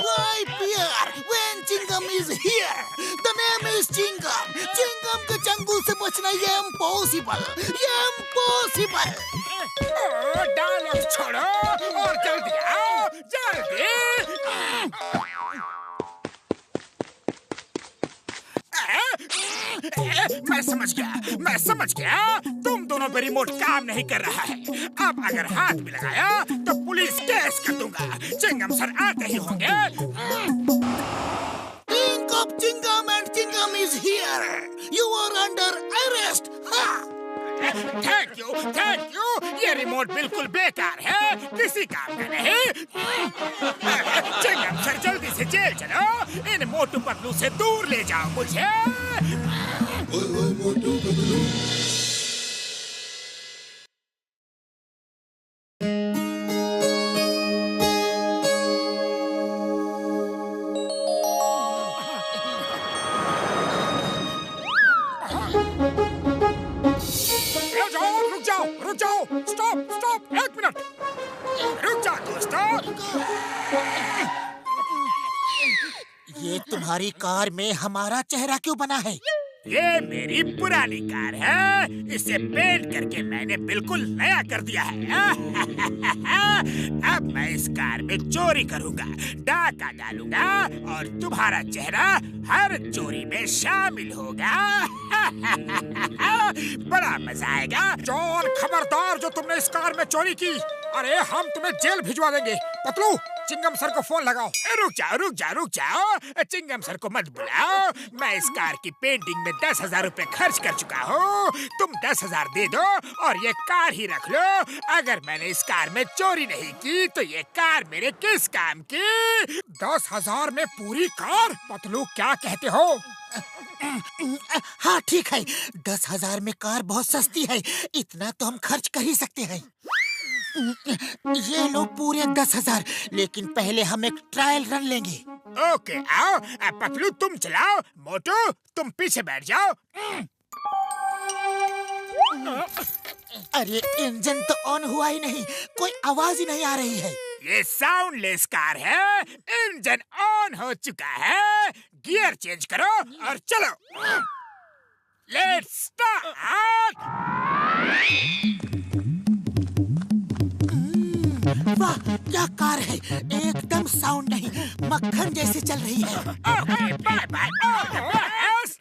Why Pierre? When Chingam is here, the name is Chingam. Chingam के चंगुल से बचना ये impossible, ये impossible. ओ डायलॉग छोड़ो और जल्दी आओ, जल्दी। मैं समझ गया, तुम दोनों पे रिमोट काम नहीं कर रहा है। अब अगर हाथ भी लगाया तो पुलिस केस कर दूंगा। चिंगम सर आते ही होंगे। Think of Chingam and Chingam is here. You are under arrest. Ha! Thank you. ये रिमोट बिल्कुल बेकार है, किसी काम का नहीं। चिंगम सर जल्दी से जेल चलो, इन मोटू पतलू से दूर ले जाओ मुझे। रुक जाओ, स्टॉप, एक मिनट, रुक जाओ दोस्तों। ये तुम्हारी कार में हमारा चेहरा क्यों बना है? ये मेरी पुरानी कार है, इसे पेंट करके मैंने बिल्कुल नया कर दिया है। अब मैं इस कार में चोरी करूंगा, डाका डालूंगा और तुम्हारा चेहरा हर चोरी में शामिल होगा। बड़ा मजा आएगा। जॉन खबरदार, जो तुमने इस कार में चोरी की, अरे हम तुम्हें जेल भिजवा देंगे। पतलू चिंगम सर को फोन लगाओ। रुक जाओ, चिंगम सर को मत बुलाओ। मैं इस कार की पेंटिंग में 10,000 रुपए खर्च कर चुका हूँ। तुम 10,000 दे दो और ये कार ही रख लो। अगर मैंने इस कार में चोरी नहीं की तो ये कार मेरे किस काम की? 10,000 में पूरी कार? पतलू क्या कहते हो? हाँ ठीक है, 10,000 में कार बहुत सस्ती है, इतना तो हम खर्च कर ही सकते हैं। ये लो पूरे 10,000, लेकिन पहले हम एक ट्रायल रन लेंगे। ओके आओ, पतलू तुम चलाओ, मोटू तुम पीछे बैठ जाओ। अरे इंजन तो ऑन हुआ ही नहीं, कोई आवाज ही नहीं आ रही है। ये साउंडलेस कार है, इंजन ऑन हो चुका है। गियर चेंज करो और चलो। Let's start. वाह क्या कार है, एकदम साउंड नहीं, मक्खन जैसे चल रही है। Okay bye bye all the best.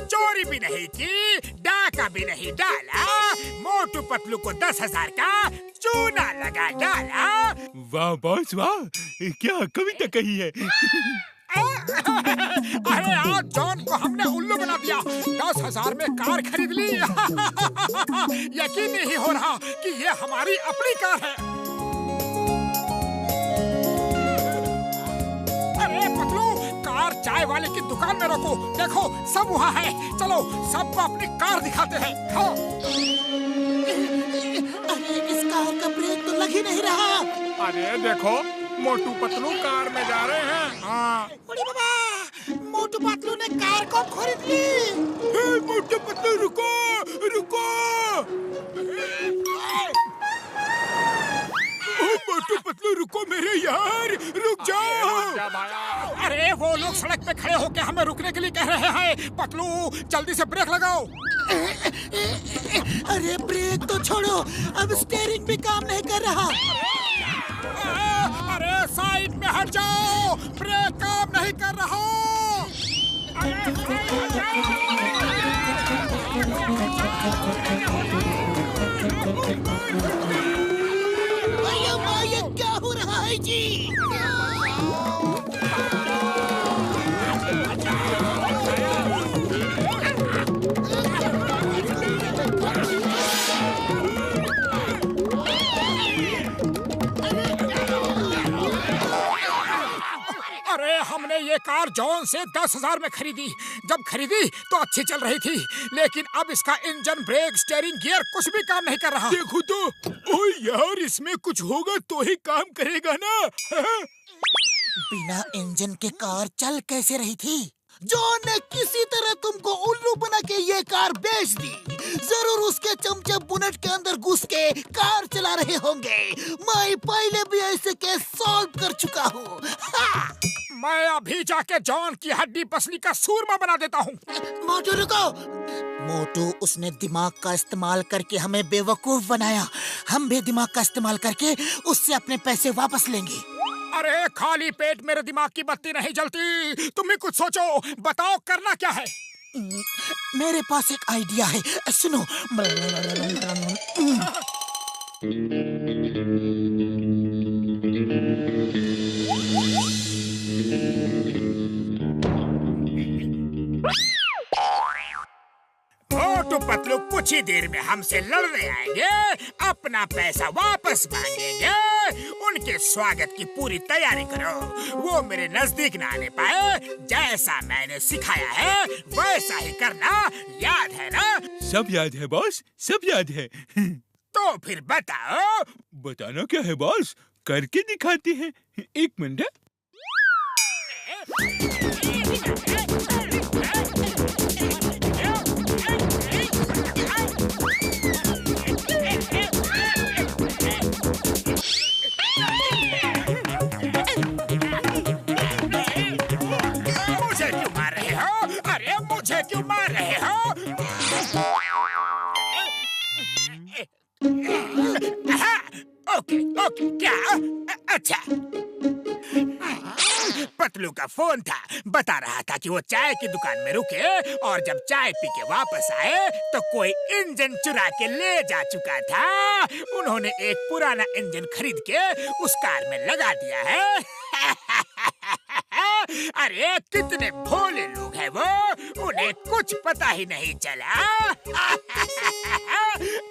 चोरी भी नहीं की, डाका भी नहीं डाला, मोटू पतलू को 10,000 का चूना लगा डाला। वाह बॉस वाह, क्या कविता कही है। अरे आज जॉन को हमने उल्लू बना दिया, 10,000 में कार खरीद ली। यकीन नहीं हो रहा कि ये हमारी अपनी कार है। अरे पतलू, कार चाय वाले की दुकान में रोको, देखो सब वहाँ है। चलो सबको अपनी कार दिखाते हैं। हाँ। अरे इस कार का ब्रेक तो लग ही नहीं रहा। अरे देखो मोटू पतलू कार में जा रहे हैं। हाँ। बड़ी बाबा, मोटू पतलू ने कार को खरीद ली। मोटू पतलू रुको रुको। मोटू पतलू रुको मेरे यार, रुक जाओ। अरे वो लोग सड़क पे खड़े होकर हमें रुकने के लिए कह रहे हैं। पतलू जल्दी से ब्रेक लगाओ। अरे ब्रेक तो छोड़ो, अब स्टीयरिंग भी काम नहीं कर रहा। अरे साइड में हट जाओ, ब्रेक काम नहीं कर रहा। ये क्या हो रहा है जी? अरे हमने ये कार जॉन से 10,000 में खरीदी। जब खरीदी तो अच्छी चल रही थी, लेकिन अब इसका इंजन, ब्रेक, स्टीयरिंग, गियर कुछ भी काम नहीं कर रहा। देखो तो, ओए यार इसमें कुछ होगा तो ही काम करेगा ना। बिना इंजन के कार चल कैसे रही थी? जॉन ने किसी तरह तुमको उल्लू बना के ये कार बेच दी। जरूर उसके चमचे बुनेट के अंदर घुस के कार चला रहे होंगे। मैं पहले भी ऐसे केस सॉल्व कर चुका हूँ। मैं अभी जाके जॉन की हड्डी पसली का सूरमा बना देता हूँ। मोटू रुको। मोटू, उसने दिमाग का इस्तेमाल करके हमें बेवकूफ बनाया। हम भी दिमाग का इस्तेमाल करके उससे अपने पैसे वापस लेंगे। अरे खाली पेट मेरे दिमाग की बत्ती नहीं जलती। तुम भी कुछ सोचो, बताओ करना क्या है। मेरे पास एक आइडिया है, सुनो। मोटू पतलू कुछ ही देर में हमसे लड़ने आएंगे, अपना पैसा वापस मांगेंगे। उनके स्वागत की पूरी तैयारी करो। वो मेरे नजदीक ना आने पाए। जैसा मैंने सिखाया है वैसा ही करना, याद है ना? सब याद है बॉस, सब याद है। तो फिर बताओ। बताना क्या है बॉस, करके दिखाते हैं। एक मिनट। मुझे क्यों मार रहे हो? अरे मुझे क्यों मार रहे हो? ओके ओके, क्या? अच्छा, पतलू का फोन था, बता रहा था कि वो चाय की दुकान में रुके और जब चाय पी के वापस आए तो कोई इंजन चुरा के ले जा चुका था। उन्होंने एक पुराना इंजन खरीद के उस कार में लगा दिया है। अरे कितने भोले लोग हैं वो, उन्हें कुछ पता ही नहीं चला।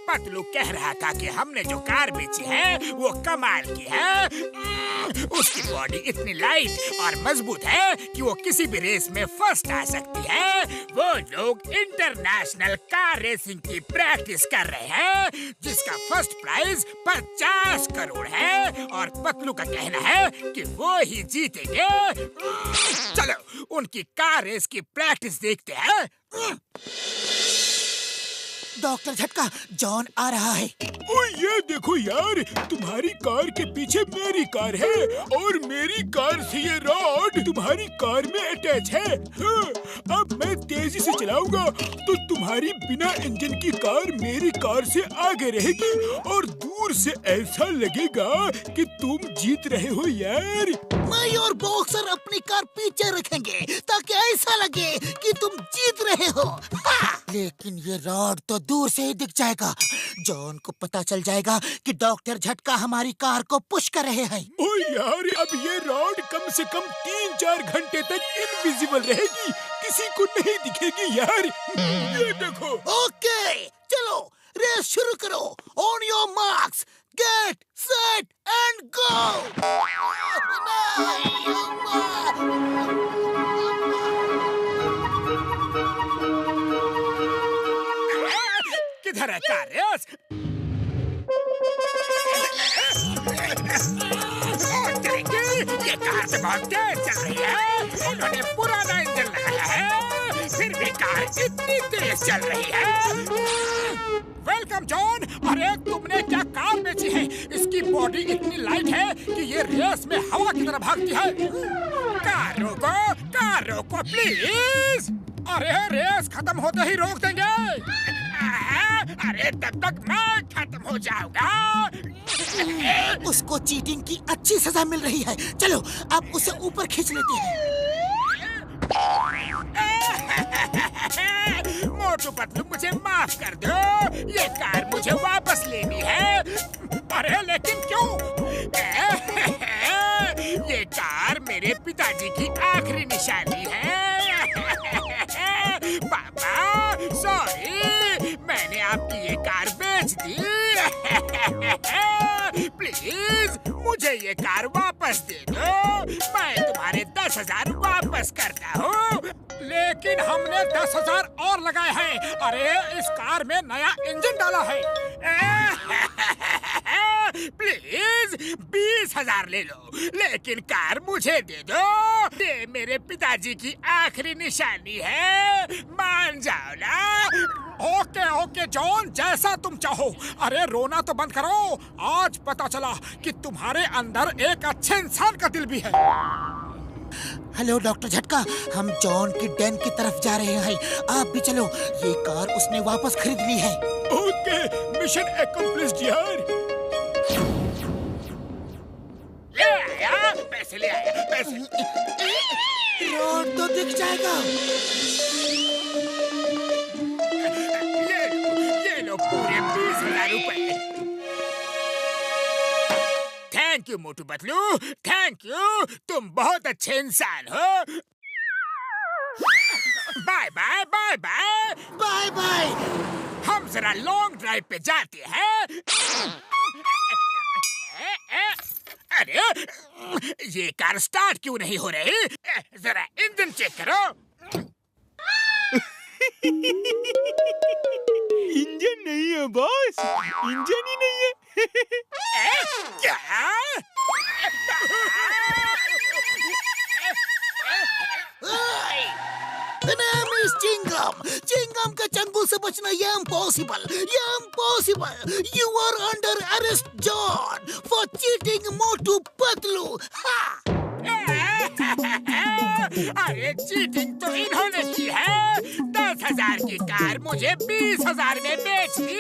पतलू कह रहा था कि हमने जो कार बेची है वो कमाल की है। उसकी बॉडी इतनी लाइट और मजबूत है कि वो किसी भी रेस में फर्स्ट आ सकती है। वो लोग इंटरनेशनल कार रेसिंग की प्रैक्टिस कर रहे हैं, जिसका फर्स्ट प्राइज 50 करोड़ है और पतलू का कहना है कि वो ही जीतेंगे। चलो उनकी कार रेस की प्रैक्टिस देखते हैं। डॉक्टर झटका, जॉन आ रहा है। ओ ये देखो यार, तुम्हारी कार के पीछे मेरी कार है और मेरी कार से ये रॉड तुम्हारी कार में अटैच है। हाँ, अब मैं तेजी से चलाऊंगा तो तुम्हारी बिना इंजन की कार मेरी कार से आगे रहेगी और दूर से ऐसा लगेगा कि तुम जीत रहे हो यार। मैं और बॉक्सर अपनी कार पीछे रखेंगे ताकि ऐसा लगे कि तुम जीत रहे हो। हाँ! लेकिन ये रॉड तो दूर से ही दिख जाएगा। जॉन को पता चल जाएगा कि डॉक्टर झटका हमारी कार को पुश कर रहे हैं। ओ यार, अब ये रॉड कम से कम 3-4 घंटे तक इनविजिबल रहेगी, किसी को नहीं दिखेगी यार। ये देखो। ओके, चलो रेस शुरू करो। On your marks, get set and go. किधर है कार रेस? ये कार तो बहुत तेज चल रही है। उन्होंने पुराना इंजन लगाया है, फिर भी कार इतनी तेज चल रही है। Welcome John. अरे तुमने क्या कार बेची है? इसकी बॉडी इतनी लाइट है कि ये रेस में हवा की तरह भागती है। कार रोको प्लीज। अरे रेस खत्म होते ही रोक देंगे। अरे तब तक मैं खत्म हो जाऊंगा। उसको चीटिंग की अच्छी सजा मिल रही है। चलो अब उसे ऊपर खींच लेते हैं। मोटू पतलू मुझे माफ कर दो, ये कार मुझे वापस लेनी है। अरे लेकिन क्यों? ये कार मेरे पिताजी की आखिरी निशानी है। पापा सॉरी, मैंने आपकी ये कार बेच दी। प्लीज मुझे ये कार वापस दे दो। मैं तुम्हारे 10,000 वापस करता हूँ। लेकिन हमने 10,000 और लगाए हैं। अरे इस कार में नया इंजन डाला है। प्लीज 20,000 ले लो, लेकिन कार मुझे दे दो। ये मेरे पिताजी की आखिरी निशानी है, मान जाओ ना। ओके जॉन, जैसा तुम चाहो। अरे रोना तो बंद करो। आज पता चला कि तुम्हारे अंदर एक अच्छे इंसान का दिल भी है। हेलो डॉक्टर झटका, हम जॉन की डेन की तरफ जा रहे हैं। आप भी चलो, ये कार उसने वापस खरीद ली है। ओके, मिशन एक्कम्प्लिश्ड यार। ले आया पैसे। रोड तो दिख जाएगा। ये लो पूरे 20,000 रुपए। Thank you Motu Patlu, thank you. तुम बहुत अच्छे इंसान हो। Bye bye bye bye bye bye. हम जरा लॉन्ग ड्राइव पे जाते हैं। अरे ये कार स्टार्ट क्यों नहीं हो रही? जरा इंजन चेक करो। इंजन नहीं है बॉस, इंजन ही नहीं है। क्या? चिंगम का चंगुल से बचना ये impossible. You are under arrest John for cheating Motu Patlu. अरे चीटिंग तो इन्होंने की है। 10,000 की कार मुझे 20,000 में बेच दी।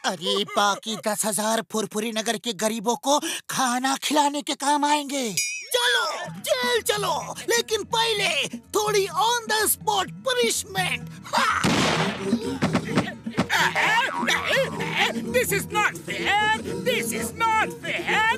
अरे बाकी 10,000 फुरफुरी नगर के गरीबों को खाना खिलाने के काम आएंगे। चलो जेल चलो, लेकिन पहले थोड़ी on the spot punishment. This is not fair. This is not fair.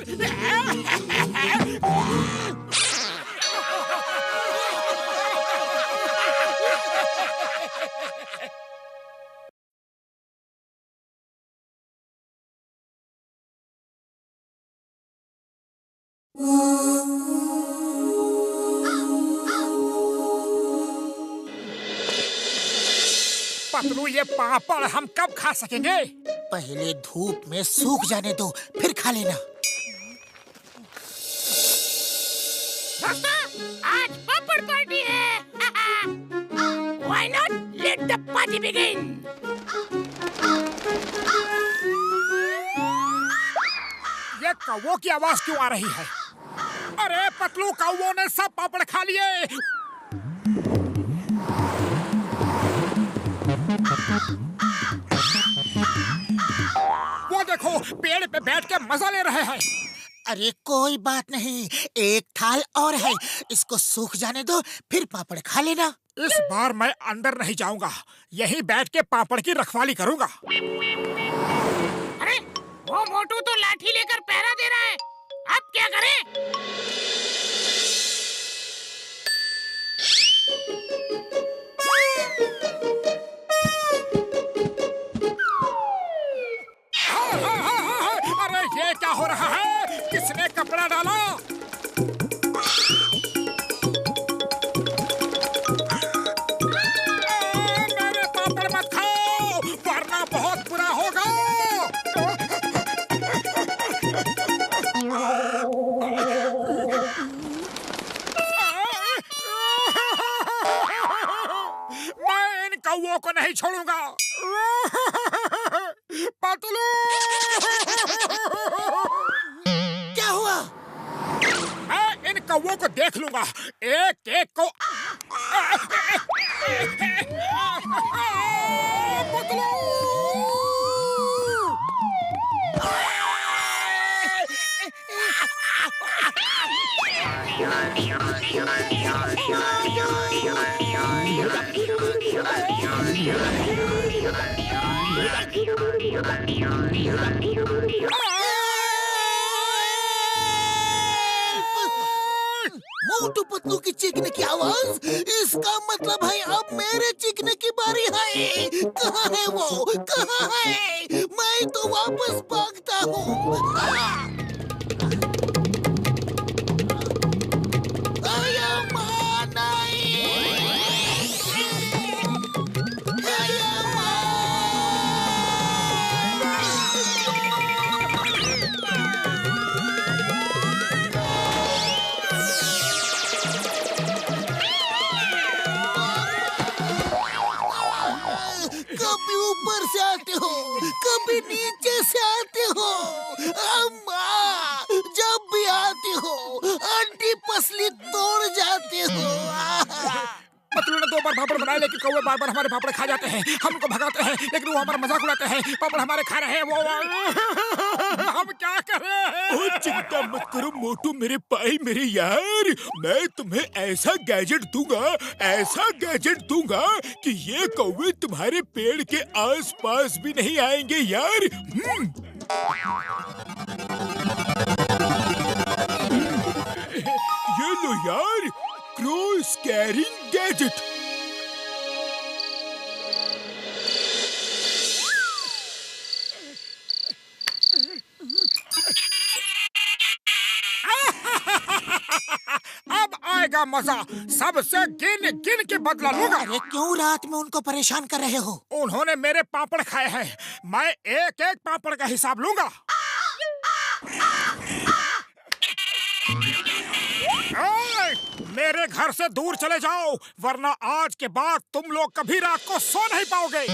Patlu, ये पापड़ हम कब खा सकेंगे? पहले धूप में सूख जाने दो, फिर खा लेना। आज पापड़ पार्टी है। Why not let the party begin. ये कौवों की आवाज क्यों आ रही है? अरे पतलू, कौवों ने सब पापड़ खा लिए। वो देखो, पेड़ पे बैठ के मजा ले रहे हैं। अरे कोई बात नहीं, एक थाल और है, इसको सूख जाने दो, फिर पापड़ खा लेना। इस बार मैं अंदर नहीं जाऊंगा, यहीं बैठ के पापड़ की रखवाली करूंगा। अरे वो मोटू तो लाठी लेकर पहरा दे रहा है, अब क्या करें? अरे ये क्या हो रहा है? किसने कपड़ा डाला? मेरे पापड़ मत खाओ, वरना बहुत बुरा होगा। मैं इन कौवों को नहीं छोड़ूंगा। पतलू, क्या हुआ? मैं इन कौवों को देख लूंगा, एक एक को। पतलू, मोटू पतलू की चीखने की आवाज, इसका मतलब है अब मेरे चीखने की बारी है। कहाँ है वो? कहाँ है? मैं तो वापस भागता हूँ। कभी ऊपर से आते हो, कभी नीचे से आते हो। अम्मा, जब भी आते हो आंटी पसली तोड़ जाते हो। पतलू ने 2 बार पापड़ बनाए, लेकिन कौवे बार बार हमारे पापड़ खा जाते हैं। हम उनको भगाते हैं, लेकिन वो हमारा मजाक उड़ाते हैं। पापड़ हमारे खा रहे हैं वो। हम क्या करें? ओ चिंता मत करो मोटू मेरे भाई मेरे यार, मैं तुम्हें ऐसा गैजेट दूंगा, ऐसा गैजेट दूंगा कि ये कौवे तुम्हारे पेड़ के आसपास भी नहीं आएंगे यार। ये लो यार, क्रो स्कैरिंग गैजेट। अब आएगा मजा, सबसे गिन गिन के बदला लूंगा। अरे क्यों रात में उनको परेशान कर रहे हो? उन्होंने मेरे पापड़ खाए हैं, मैं एक एक पापड़ का हिसाब लूंगा। मेरे घर से दूर चले जाओ, वरना आज के बाद तुम लोग कभी रात को सो नहीं पाओगे।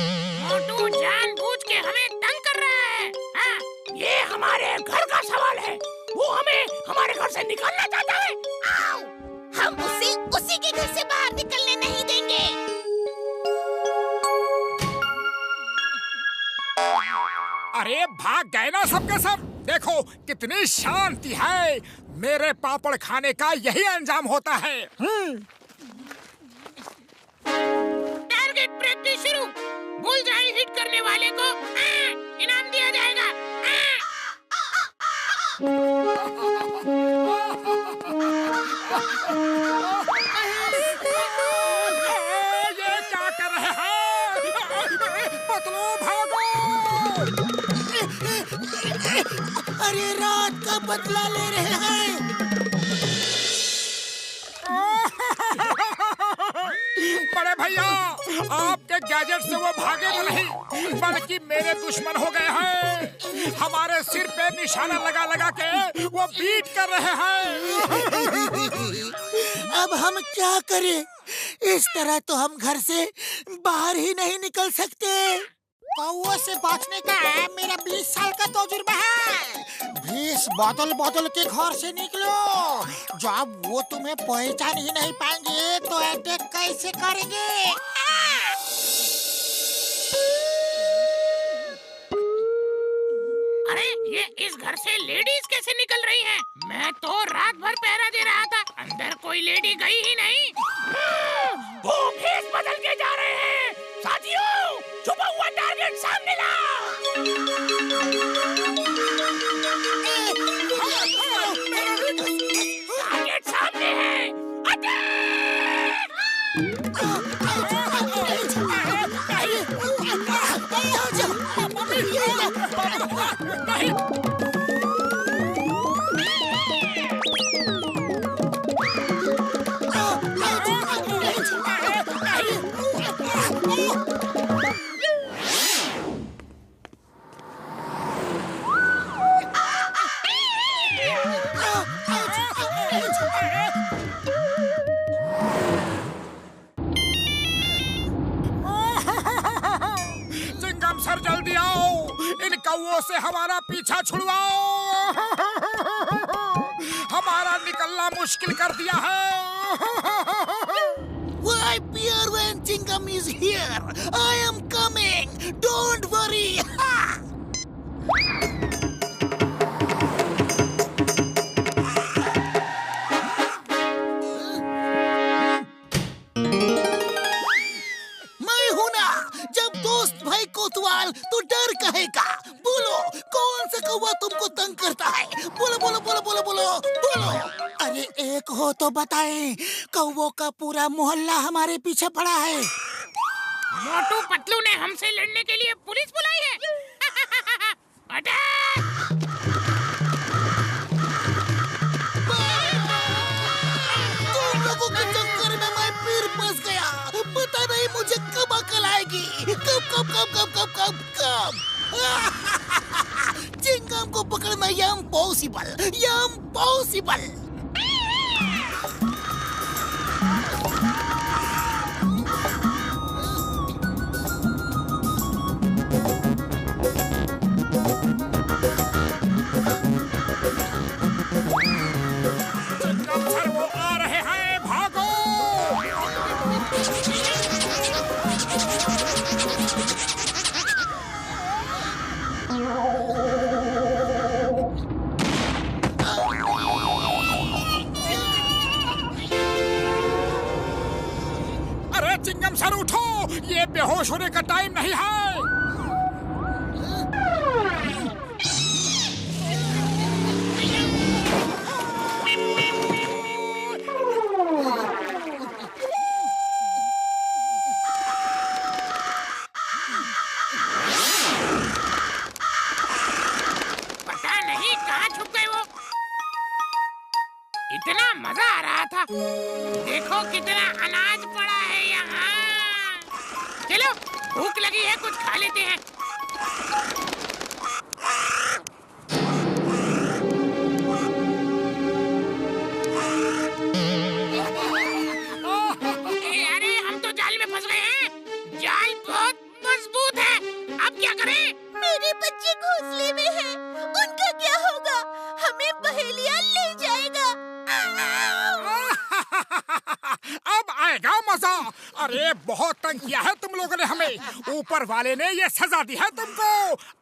मोटू जानबूझ के हमें तंग कर रहा है। हाँ, ये हमारे घर का सवाल है, वो हमें हमारे घर से निकालना चाहता है। आओ, हम उसे उसी के घर से बाहर निकलने नहीं देंगे। अरे भाग गए ना सबके सब। देखो कितनी शांति है। मेरे पापड़ खाने का यही अंजाम होता है। टारगेट प्रैक्टिस शुरू। बुलजाई हिट करने वाले को इनाम दिया जाएगा। ये क्या कर रहे हैं? पतलू भागो! अरे रात का बदला ले रहे हैं। बड़े भैया, आपके गैजेट से वो भागे तो नहीं, बल्कि मेरे दुश्मन हो गए हैं। हमारे सिर पे निशाना लगा लगा के वो बीट कर रहे हैं। अब हम क्या करें? इस तरह तो हम घर से बाहर ही नहीं निकल सकते। कौओं से बचने का मेरा 20 साल का तजुर्बा है। 20 बोतल के घर से निकलो। जब वो तुम्हें पहचान ही नहीं पाएंगे तो अटैक कैसे करेंगे? अरे ये इस घर से लेडीज कैसे निकल रही हैं? मैं तो रात भर पहरा दे रहा था, अंदर कोई लेडी गई ही नहीं। वो भेष बदल के जा रहे हैं। साथियों, छुपा हुआ टारगेट सामने लाओ। टारगेट सामने है। अटैक! चिंगम सर जल्दी आओ, इन कौओं से हमारा पीछा छुड़वाओ। हमारा निकलना मुश्किल कर दिया है। Why fear when Chingam is here? I am coming. Don't worry. मैं हूं ना। जब दोस्त भाई कोतवाल तो डर कहेगा। बोलो कौन सा कौवा तुमको तंग करता है? बोलो बोलो बोलो बोलो बोलो बोलो। अरे एक हो तो बताएं। कौवों का पूरा मोहल्ला हमारे पीछे पड़ा है। मोटू पतलू ने हमसे लड़ने के लिए पुलिस बुलाई है। अटैक! तुम लोगों के चक्कर में मैं फिर फंस गया। पता नहीं मुझे कब अकल आएगी। कब कब कब कब कब कब कब चिंगम को पकड़ना इम्पॉसिबल। चिंगम सर वो आ रहे हैं, भागो। अरे चिंगम सर उठो, ये बेहोश होने का टाइम नहीं है। पता नहीं कहाँ छुप गए वो। इतना मजा आ रहा था। देखो कितना अनाज पड़ा है यहाँ। चलो भूख लगी है, कुछ खा लेते हैं। अरे हम तो जाल में फंस गए हैं। जाल बहुत मजबूत है। अब क्या करें? मेरे बच्चे घोंसले में हैं। उनका क्या होगा? हमें बहेलिया ले जाएगा। अब आएगा मजा। अरे बहुत तंग किया है तुम लोगों ने हमें। ऊपर वाले ने ये सजा दी है तुमको।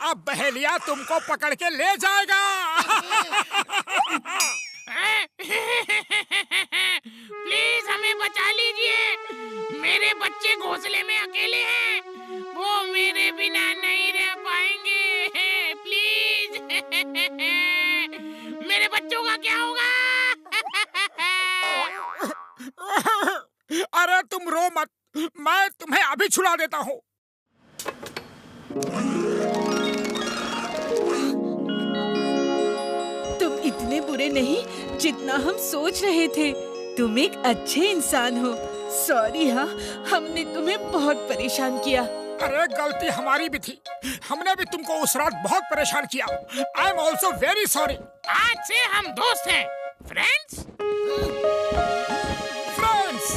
अब बहेलिया तुमको पकड़ के ले जाएगा। प्लीज हमें बचा लीजिए। मेरे बच्चे घोंसले में अकेले हैं। वो मेरे बिना नहीं रह पाएंगे। प्लीज मेरे बच्चों का क्या होगा? अरे तुम रो मत, मैं तुम्हें अभी छुड़ा देता हूँ। तुम इतने बुरे नहीं जितना हम सोच रहे थे। तुम एक अच्छे इंसान हो। सॉरी हाँ, हमने तुम्हें बहुत परेशान किया। अरे गलती हमारी भी थी। हमने भी तुमको उस रात बहुत परेशान किया। I am also very sorry. आज से हम दोस्त हैं। Friends? Friends.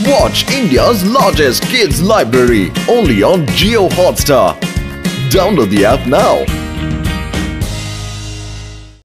Watch India's largest kids library only on Jio Hotstar. Download the app now.